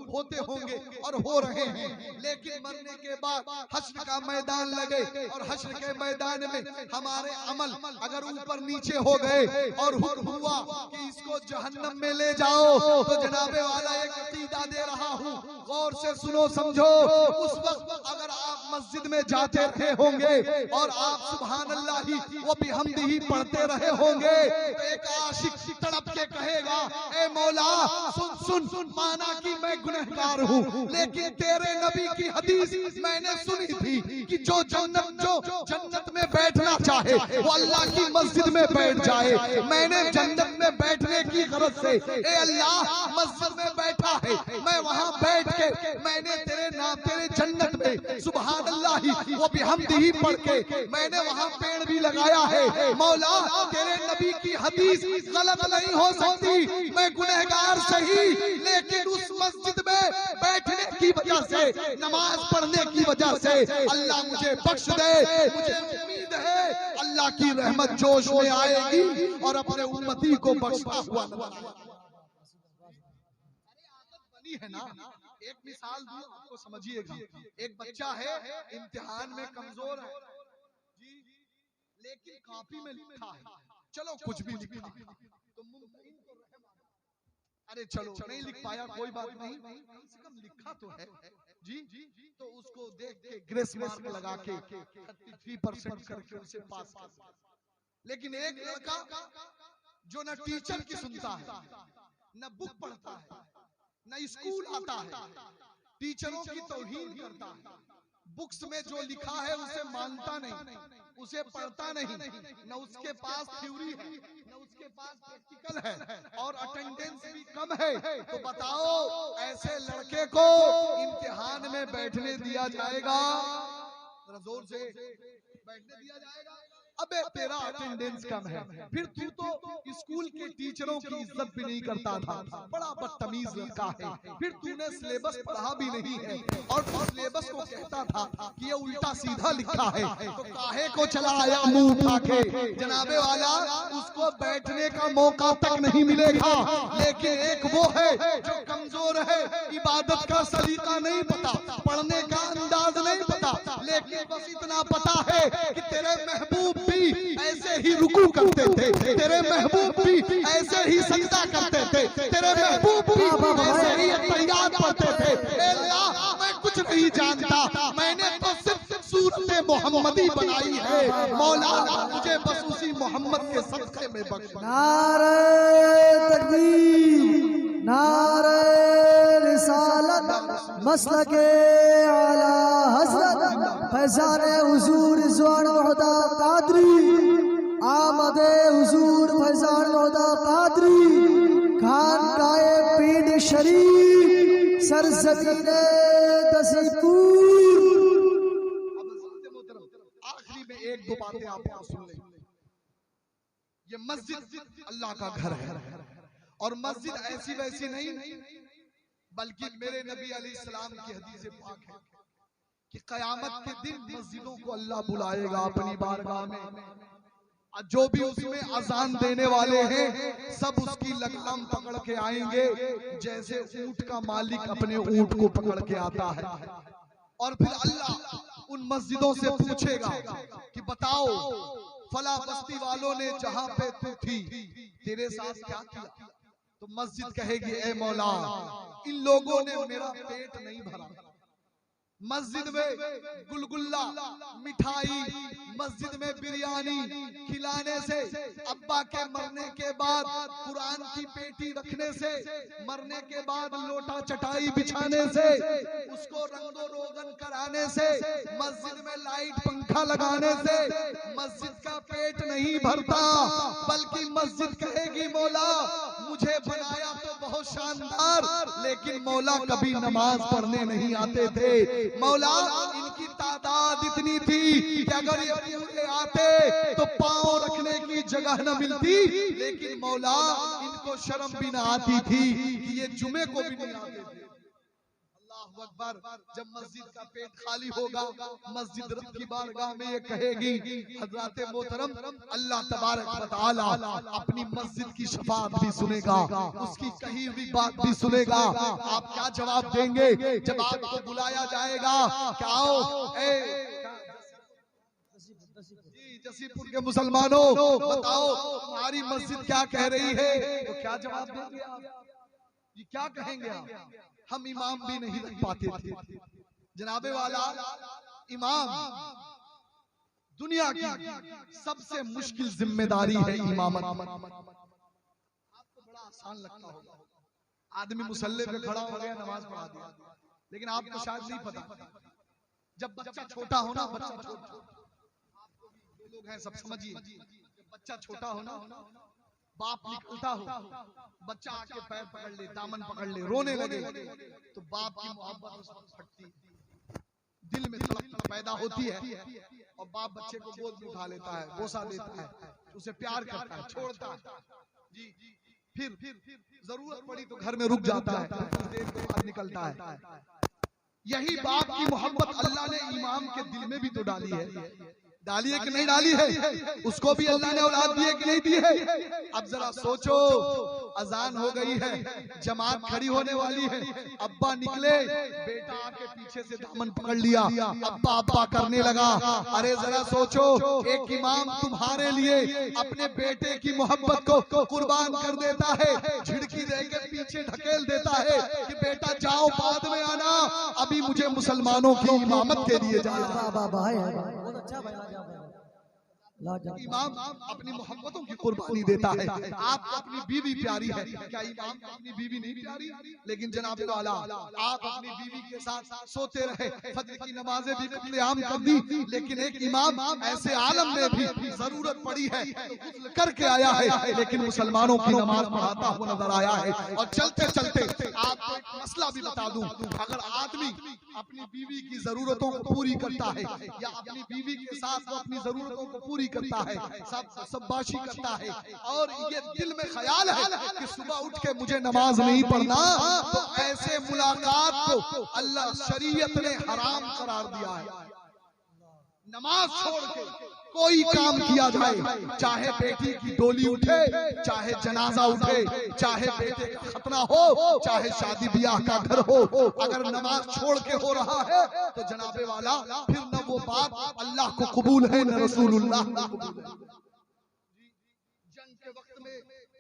S1: होते होंगे और हो रहे हैं। लेकिन मरने के बाद हश्र का मैदान लगे और हश्र के मैदान में हमारे अमल अगर ऊपर नीचे हो गए और हुक्म हुआ कि इसको जहन्नम में ले जाओ, तो जनाबे वाला एक अकीदा दे रहा हूँ, गौर से सुनो समझो। उस वक्त अगर आप मस्जिद में जाते रहे होंगे और आप सुभान अल्लाह वो बिहम्दिही पढ़ते रहे होंगे, तो एक आशिक तड़प के कहेगा, ए मौला सुन सुन, माना कि मैं गुनहगार हूँ, लेकिन तेरे नबी की हदीस मैंने सुनी थी कि जो जन्नत में बैठना चाहे वो अल्लाह की मस्जिद में बैठ जाए। मैंने जन्नत में बैठने की गरज से ए अल्लाह मस्जिद में बैठा है, मैं वहां बैठ के मैंने तेरे नाम तेरे जन्नत में सुभान अल्लाह ही वो बिहम्दिही पढ़ के मैंने वहां पेड़ भी लगाया है। मौला तेरे नबी की हदीस गलत नहीं हो सकती। मैं गुनहगार सही, लेकिन उस मस्जिद में बैठने की वजह से, नमाज पढ़ने की वजह से अल्लाह मुझे बख्श दे। मुझे उम्मीद है अल्लाह की रहमत जोश में आएगी और अपने उम्मती को बख्शा हुआ बनी है ना। एक मिसाल दूं आपको समझिएगा। एक बच्चा है इम्तिहान में कमजोर है जी, लेकिन कॉपी में लिखा है, चलो कुछ भी लिखा तो मुमकिन तो रहम, अरे चलो नहीं लिख पाया कोई बात नहीं, कम से कम लिखा तो है जी। तो उसको देख के ग्रेस मार्क लगा के 33% करके उसे पास कर। लेकिन एक लड़का जो न टीचर की सुनता है, न बुक पढ़ता है, न स्कूल आता है, टीचरों की तौहीन करता है, बुक्स में जो लिखा है उसे मानता नहीं, उसे पढ़ता नहीं, न उसके पास थ्योरी है न उसके पास प्रैक्टिकल है, और अटेंडेंस भी कम है। तो बताओ ऐसे लड़के को इम्तिहान में बैठने दिया जाएगा? जरा जोर से बैठने दिया जाएगा? अबे तेरा अटेंडेंस कम है, फिर तू तो स्कूल के टीचरों की इज्जत भी नहीं करता था, बड़ा बदतमीज लड़का है। फिर तूने सिलेबस पढ़ा भी नहीं है और सिलेबस को कहता था कि ये उल्टा सीधा लिखा है, तो काहे को चला आया मुंह उठा के? जनाबे वाला उसको बैठने का मौका तक नहीं मिलेगा। लेकिन एक वो है जो कमजोर है, इबादत का सलीका नहीं पता, पढ़ने का अंदाज नहीं पता, लेकिन बस इतना पता है कि तेरे महबूब भी ऐसे ही रुकू करते थे, तेरे महबूब भी ऐसे ही सजदा करते थे, तेरे महबूब भी ऐसे ही तैयार पढ़ते थे। मैं कुछ नहीं जानता, मैंने तो सिर्फ सूरत मोहम्मदी बनाई है। मौला मुझे बस उसी मोहम्मद के सदक़े में बख्श।
S2: नारे तकबीर, नारे रिसालत, मसलके आला हज़रत फैज़ान हुज़ूर रिज़वान खुदा कादरी, आमदे हुज़ूर फैज़ान खुदा कादरी, खानकाए पीर शरीफ सरज़मीने दसीपुर।
S1: आखिरी में एक दो बातें आप सुन लें। ये मस्जिद अल्लाह का घर है, और मस्जिद ऐसी वैसी नहीं, बल्कि मेरे नबी अलैहिस्सलाम की हदीस पाक है कि क़यामत के दिन मस्जिदों को अल्लाह बुलाएगा अपनी बारगाह में, और जो भी उसमें अजान देने वाले हैं सब उसकी लगलम पकड़ के आएंगे, जैसे ऊंट का मालिक अपने ऊंट को पकड़ के आता है। और फिर अल्लाह उन मस्जिदों से पूछेगा कि बताओ फला बस्ती वालों ने जहां पे तू थी तेरे साथ क्या किया? तो मस्जिद कहेगी ए मौला इन लोगों ने मेरा पेट नहीं भरा। मस्जिद में गुलगुल्ला मिठाई, मस्जिद में बिरयानी खिलाने से, अब्बा के मरने के बाद कुरान की पेटी रखने से, मरने के बाद लोटा चटाई बिछाने से, उसको रंगो रोगन कराने से, मस्जिद में लाइट पंखा लगाने से मस्जिद का पेट नहीं भरता, बल्कि मस्जिद कहेगी मौला मुझे बनाया तो बहुत शानदार, लेकिन मौला कभी नमाज पढ़ने नहीं आते थे। मौला इनकी तादाद इतनी थी कि अगर ये पूरे आते तो पांव रखने की जगह न मिलती, लेकिन मौला इनको शर्म भी न आती थी कि ये जुमे को भी नहीं आते थे। अल्लाहु अकबर। जब मस्जिद का पेट खाली होगा, मस्जिद रब की बारगाह में ये कहेगी हज़रत मोहतरम अल्लाह तबारक व तआला अपनी मस्जिद की शफाअत भी सुनेगा, उसकी कही हुई बात भी सुनेगा। आप क्या जवाब देंगे जब आपको बुलाया जाएगा कि आओ जसीपुर के मुसलमानों बताओ तुम्हारी मस्जिद क्या कह रही है? तो क्या जवाब देंगे आप? ये क्या कहेंगे आप? हम इमाम भी नहीं रख पाते थे। जनाबे वाला इमाम दुनिया की सबसे मुश्किल जिम्मेदारी है इमामत। आपको बड़ा आसान लगता होगा, आदमी मुसल्ले पे खड़ा हो गया नमाज पढ़ा दिया, लेकिन आपको शायद नहीं पता जब बच्चा छोटा हो ना, बच्चा छोटा लोग हैं सब समझिए, बच्चा छोटा हो ना, बाप निकलता हो, बच्चा आके पैर पकड़ ले, दामन पकड़ ले, रोने लगे, तो बाप की मोहब्बत उस वक्त फटती, दिल में तड़प पैदा होती है, और बाप बच्चे को गोद में उठा लेता है, बोसा देता है, उसे प्यार करता है, छोड़ता है जी। फिर जरूरत पड़ी तो घर में रुक जाता है, देर के बाद निकलता है। यही बाप की मोहब्बत अल्लाह ने इमाम के दिल में भी तो डाली है, डाली है कि नहीं डाली है? उसको भी अल्लाह ने औलाद दी है कि नहीं दी है? अब जरा सोचो, अजान हो गई है, जमात खड़ी होने वाली है, अब्बा निकले, बेटा आके पीछे से दामन पकड़ लिया, अब्बा अब्बा करने लगा। अरे जरा सोचो, एक इमाम तुम्हारे लिए अपने बेटे की मोहब्बत को कुर्बान कर देता है, झिड़की देकर पीछे ढकेल देता है कि बेटा जाओ, बाद में आना, अभी मुझे मुसलमानों की इमामत के लिए जाना। इमाम अपनी मोहब्बतों की कुर्बानी देता है। आपको अपनी बीवी प्यारी है, क्या इमाम को अपनी बीवी नहीं प्यारी? लेकिन जनाब वाला, आप अपनी बीवी के साथ सोते रहे, फजर की नमाजें भी कत्लेआम कर दी, लेकिन एक इमाम ऐसे आलम में भी जरूरत पड़ी है तो गुस्ल करके आया है, लेकिन मुसलमानों की नमाज पढ़ाता हुआ नजर आया है। और चलते चलते आपको एक मसला भी बता दूं, अगर आदमी अपनी बीवी की जरूरतों को पूरी करता है, या अपनी बीवी के साथ वो अपनी जरूरतों को पूरी करता है, सबबाशी करता है, और ये दिल में ख्याल है कि सुबह उठ के मुझे नमाज नहीं पढ़ना, तो ऐसे मुलाकात को अल्लाह शरीयत ने हराम करार दिया है। नमाज छोड़ के कोई काम किया जाए, चाहे बेटी की डोली उठे, चाहे जनाजा उठे, चाहे बेटे का खतना हो, चाहे शादी ब्याह का घर हो, अगर नमाज छोड़ के हो रहा है तो जनाबे वाला फिर न वो बात अल्लाह को कबूल है, न रसूलुल्लाह को कबूल है। जंग के वक्त में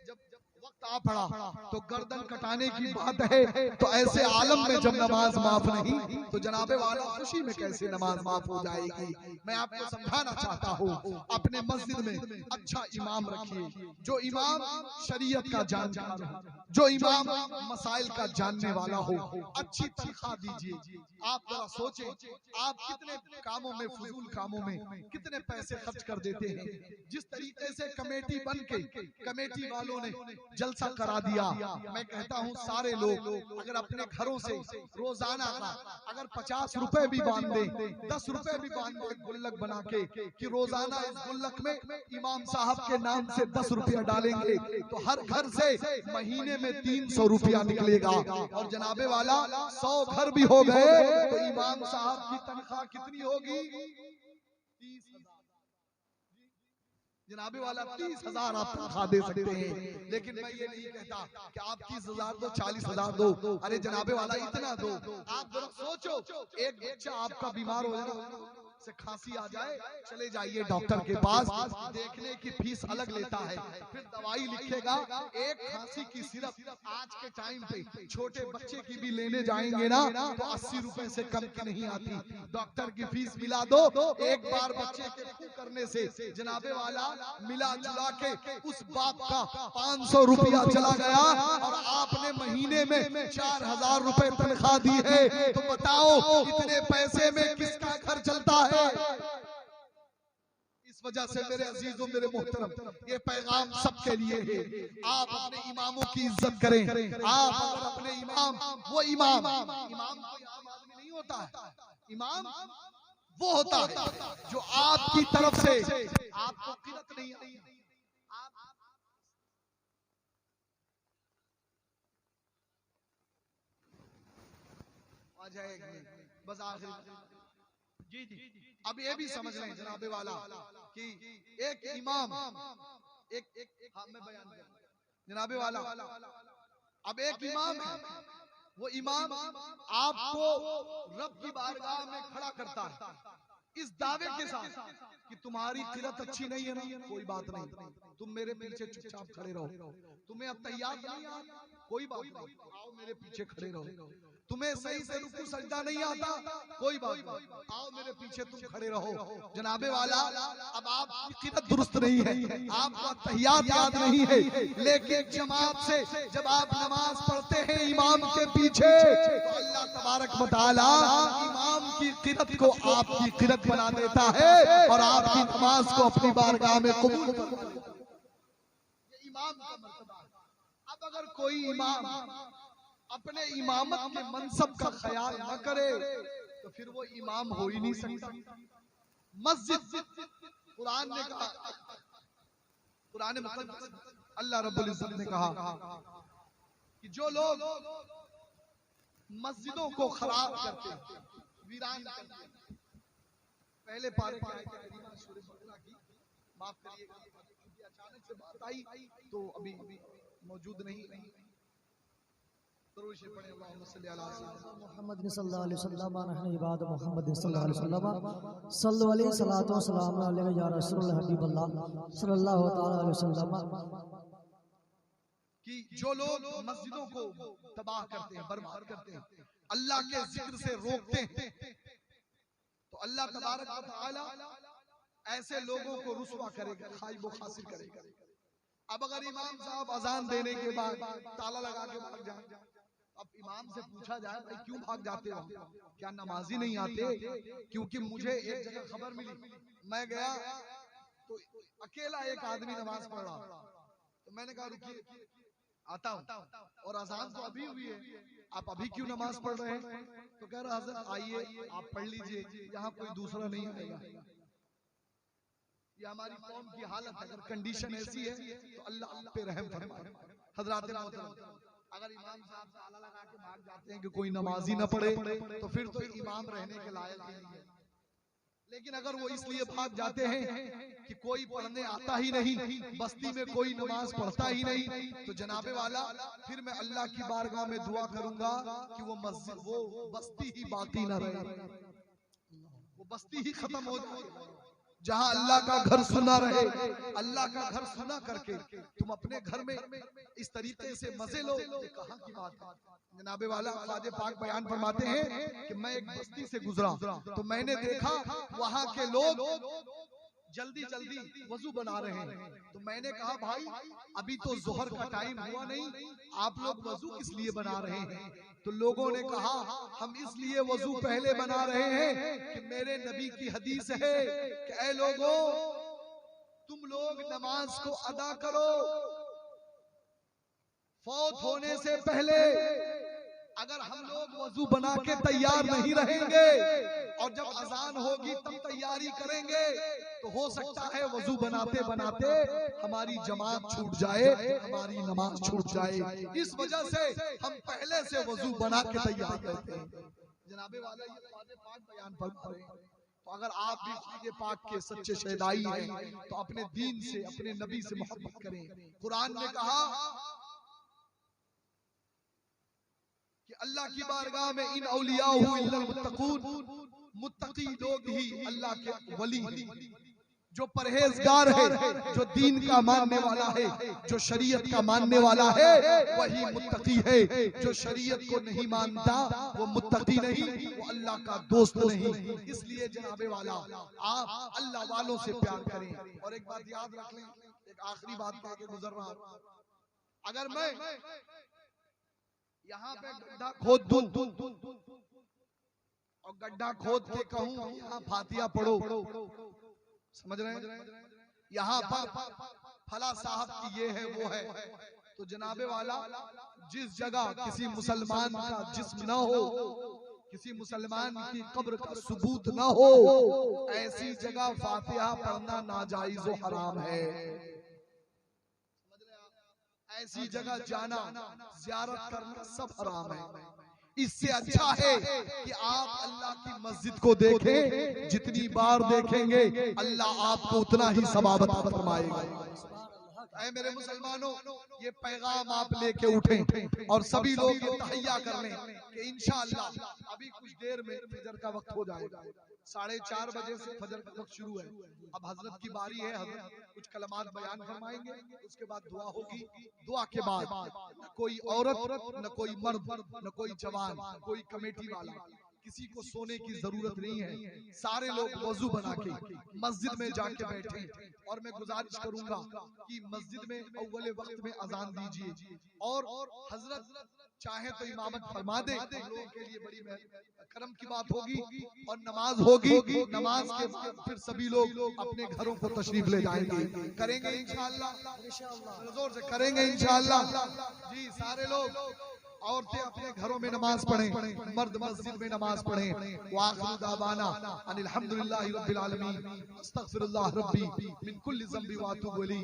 S1: जब वक्त आ पड़ा तो गर्दन कटाने की बात है, तो ऐसे आलम में जब नमाज माफ नहीं, तो जनाबे वाला खुशी में कैसे नमाज माफ हो जाएगी? मैं आपको समझाना चाहता हूँ, अपने मस्जिद में अच्छा इमाम रखिए, जो इमाम शरीयत का जानकार हो, जो इमाम मसाइल का जानने वाला हो, अच्छी तनख्वाह दीजिए। आप जरा सोचें, आप कितने कामों में, फजूल कामों में कितने पैसे खर्च कर देते हैं। जिस तरीके से कमेटी बन के कमेटी वालों ने जलसा करा दिया, मैं कहता हूँ सारे लोग अगर अपने घरों से रोजाना का अगर 50 रुपए भी बांध दें, 10 रुपए भी बांध दें गुल्लक बना के, कि रोजाना इस गुल्लक में इमाम साहब के नाम से 10 रुपया डालेंगे, तो हर घर से महीने में 300 रुपया निकलेगा। और जनाबे वाला 100 घर भी हो गए तो इमाम साहब की तनख्वाह कितनी होगी? 30,000। जनाबे वाला 30,000 आप तनख्वाह दे सकते हैं, लेकिन मैं ये नहीं कहता कि आप 30,000 दो, 40,000 दो, अरे जनाबे वाला इतना दो। आप जरा सोचो, एक बच्चा आपका बीमार हो जाए, से खांसी आ जाए, चले जाइए डॉक्टर के पास, देखने की फीस अलग लेता है, फिर दवाई लिखेगा, एक खांसी की सिर्फ आज के टाइम पे छोटे बच्चे की भी लेने जाएंगे ना तो 80 रुपए से कम की नहीं आती। डॉक्टर की फीस मिला दो, एक बार बच्चे के फू करने से जनाबे वाला मिला जुला के उस बाप का 500 रुपया चला गया, और आपने महीने में 4,000 रुपए तनख्वाह दी है, तो बताओ इतने पैसे में किसका घर चलता है? इस वजह से मेरे अजीजों, मेरे मोहतरम, ये पैगाम सबके लिए है। आप अपने इमामों की इज्जत करें। आप अगर अपने इमाम, वो इमाम कोई आम आदमी नहीं होता है, इमाम वो होता है जो आपकी तरफ से आपको किरत नहीं आई, आ जाएगी बस आखिर। जी जी, अब ये भी समझ लें जनाबे वाला कि एक इमाम, हाँ मैं बयान कर जनाबे वाला, अब एक इमाम है, वो इमाम आपको रब की बारगाह में खड़ा करता है इस दावे के साथ कि तुम्हारी किरत अच्छी नहीं है ना, कोई बात नहीं, तुम मेरे पीछे चुपचाप खड़े रहो, तुम्हें अब तैयार नहीं, कोई बात नहीं, आओ मेरे पीछे खड़े रहो, तुम्हें सही से रुकू सजदा नहीं आता, कोई बात नहीं, आओ मेरे पीछे तुम खड़े रहो। जनाबे वाला, अब आपकी क़िरात दुरुस्त नहीं है, आपको तहियात याद नहीं है, लेकिन जमात से जब आप नमाज पढ़ते हैं इमाम के पीछे, तो अल्लाह तबारक व तआला इमाम की क़िरात को आपकी क़िरात बना देता है और आपकी नमाज को अपनी बारगाह में कबूल कर लेता है। ये इमाम का मर्तबा है। अब अगर कोई इमाम अपने इमामत के मनसब का ख्याल न करे तो फिर वो इमाम हो ही नहीं सकता। मस्जिद, कुरान ने कहा, कुरान मुक़द्दस अल्लाह रब्बुल इज्जत ने कहा कि जो लोग मस्जिदों को खराब करते हैं, वीरान करते हैं, पहले पारे की आयत करीमा सूरह बकरा की, माफ करिएगा क्योंकि अचानक से बात आई तो अभी मौजूद नहीं।
S2: मोहम्मद सल्लल्लाहु अलैहि वसल्लम नहनु इबाद मोहम्मद सल्लल्लाहु अलैहि वसल्लम सल्लल्लाहु अलैहि सलातो सलाम अलैहि या रसूलुल्लाह हबीबल्लाह सल्लल्लाहु तआला अलैहि वसल्लम
S1: कि जो लोग मस्जिदों को तबाह करते हैं, बर्बाद करते हैं, अल्लाह के जिक्र से रोकते हैं, तो अल्लाह तबारक व तआला ऐसे लोगों को रुसवा करेगा, खाइब व खासिर करेगा। अब अगर इमाम साहब अजान देने के बाद ताला लगा के भाग जाए, अब इमाम से पूछा जाए भाई क्यों भाग जाते हो, क्या नमाजी नहीं आते? क्योंकि मुझे एक जगह खबर मिली, मैं गया तो अकेला एक आदमी नमाज पढ़ रहा, तो मैंने कहा रुकिए आता हूँ, और अजान तो अभी हुई है, आप अभी क्यों नमाज पढ़ रहे हैं? तो कह रहा हज़रत आइए आप पढ़ लीजिए, यहाँ कोई दूसरा नहीं आएगा। ये हमारी कौम की हालत, अगर कंडीशन ऐसी है तो अल्लाह पे रहम फरमाए। हज़रात मोहतरम, अगर इमाम साहब ताला लगा के भाग जाते हैं कि कोई नमाजी न पढ़े, तो फिर तो इमाम रहने के लायक ही नहीं है। लेकिन अगर वो इसलिए भाग जाते हैं कि कोई पढ़ने आता ही नहीं, बस्ती में कोई नमाज पढ़ता ही नहीं, तो जनाबे वाला फिर मैं अल्लाह की बारगाह में दुआ करूंगा कि वो मस्जिद, वो बस्ती ही बाकी न रहे, वो बस्ती ही खत्म हो जाए। जहां अल्लाह का घर सुना रहे, अल्लाह का घर सुना करके तुम अपने घर में इस तरीके से मजे लो, कहां की बात है। जनाबे वाला ख्वाजा पाक बयान फरमाते हैं कि मैं एक बस्ती से गुजरा तो मैंने देखा वहां के लोग जल्दी जल्दी वजू बना रहे हैं, तो मैंने कहा भाई अभी तो जोहर का टाइम हुआ नहीं, आप लोग वजू किस लिए बना रहे हैं? तो लोगों ने कहा हम इसलिए वजू पहले बना रहे हैं कि मेरे नबी की हदीस है कि ऐ लोगों, तुम लोग नमाज को अदा करो फौत होने से पहले। अगर हम लोग वजू बना के तैयार नहीं रहेंगे और जब अजान होगी तब तैयारी करेंगे, तो हो सकता है वजू बनाते बनाते हमारी जमात छूट जाए, हमारी नमाज छूट जाए। इस वजह से हम पहले से वजू बना के तैयार रहते हैं। जनाबे वाला ये ख्वाजा पाक बयान फरमाते हैं, तो अगर आप भी ख्वाजा पाक के सच्चे शहदाई हैं तो अपने दीन से, अपने नबी से मोहब्बत करें। कुरान ने कहा कि अल्लाह की बारगाह में इन औलियाहु इल्लल मुत्तकून, मुत्तकी लोग ही अल्लाह के वली हैं, जो परहेजगार है, जो दीन का मानने वाला है, जो शरीयत का मानने वाला है, वही मुत्तकी है। जो शरीयत को नहीं मानता वो मुत्तकी नहीं, वो अल्लाह का दोस्त नहीं। इसलिए जनाबे वाला आप अल्लाह वालों से प्यार करें। और एक बात याद रख लें, एक आखिरी बात कह के गुजर रहा हूं, अगर मैं यहाँ पे गड्ढा खोद दूं और गड्ढा खोद के कहूं यहाँ फातिया पढ़ो, समझ रहे हैं, यहाँ पर फला साहब की ये है वो है, तो जनाबे वाला जिस जगह किसी मुसलमान का जिस्म न हो, किसी मुसलमान की कब्र का सबूत न हो, ऐसी जगह फातिहा पढ़ना नाजायज और हराम है। ऐसी जगह जाना, ज़ियारत करना सब हराम है। इससे अच्छा है कि आप अल्लाह की मस्जिद को देखें, जितनी बार देखेंगे अल्लाह आपको उतना ही सवाब अता फरमाएगा। ऐ मेरे मुसलमानों, ये पैगाम आप लेके उठें और सभी लोग ये तहैया कर लें कि इंशाअल्लाह अभी कुछ देर में फजर का वक्त हो जाएगा। 4:30 बजे से फजर का वक्त शुरू है। अब हजरत की बारी है, हजरत कुछ कलमात बयान फरमाएंगे, उसके बाद दुआ होगी। दुआ के बाद न कोई औरत, न कोई मर्द, न कोई जवान, कोई कमेटी वाला, किसी को सोने की जरूरत नहीं है। सारे लोग वजू बना के मस्जिद में जाके बैठे। और मैं गुजारिश करूंगा कि मस्जिद में अव्वल वक्त में अजान दीजिए, और हजरत चाहे तो इमामत फरमा दे, लोगों के लिए बड़ी करम की बात होगी। और नमाज होगी, नमाज के बाद फिर सभी लोग अपने घरों को तशरीफ ले जाएंगे। करेंगे इंशाअल्लाह, जोर से करेंगे इंशाअल्लाह जी। सारे लोग, औरतें अपने घरों में नमाज पढ़ें, मर्द मस्जिद में नमाज पढ़ें। व आखिरु दावाना अनिल हम्दुलिल्लाहि रब्बिल आलमीन, अस्तगफिरुल्लाह रब्बी मिन कुल्ली ज़ंबि व अतूबु इलैह।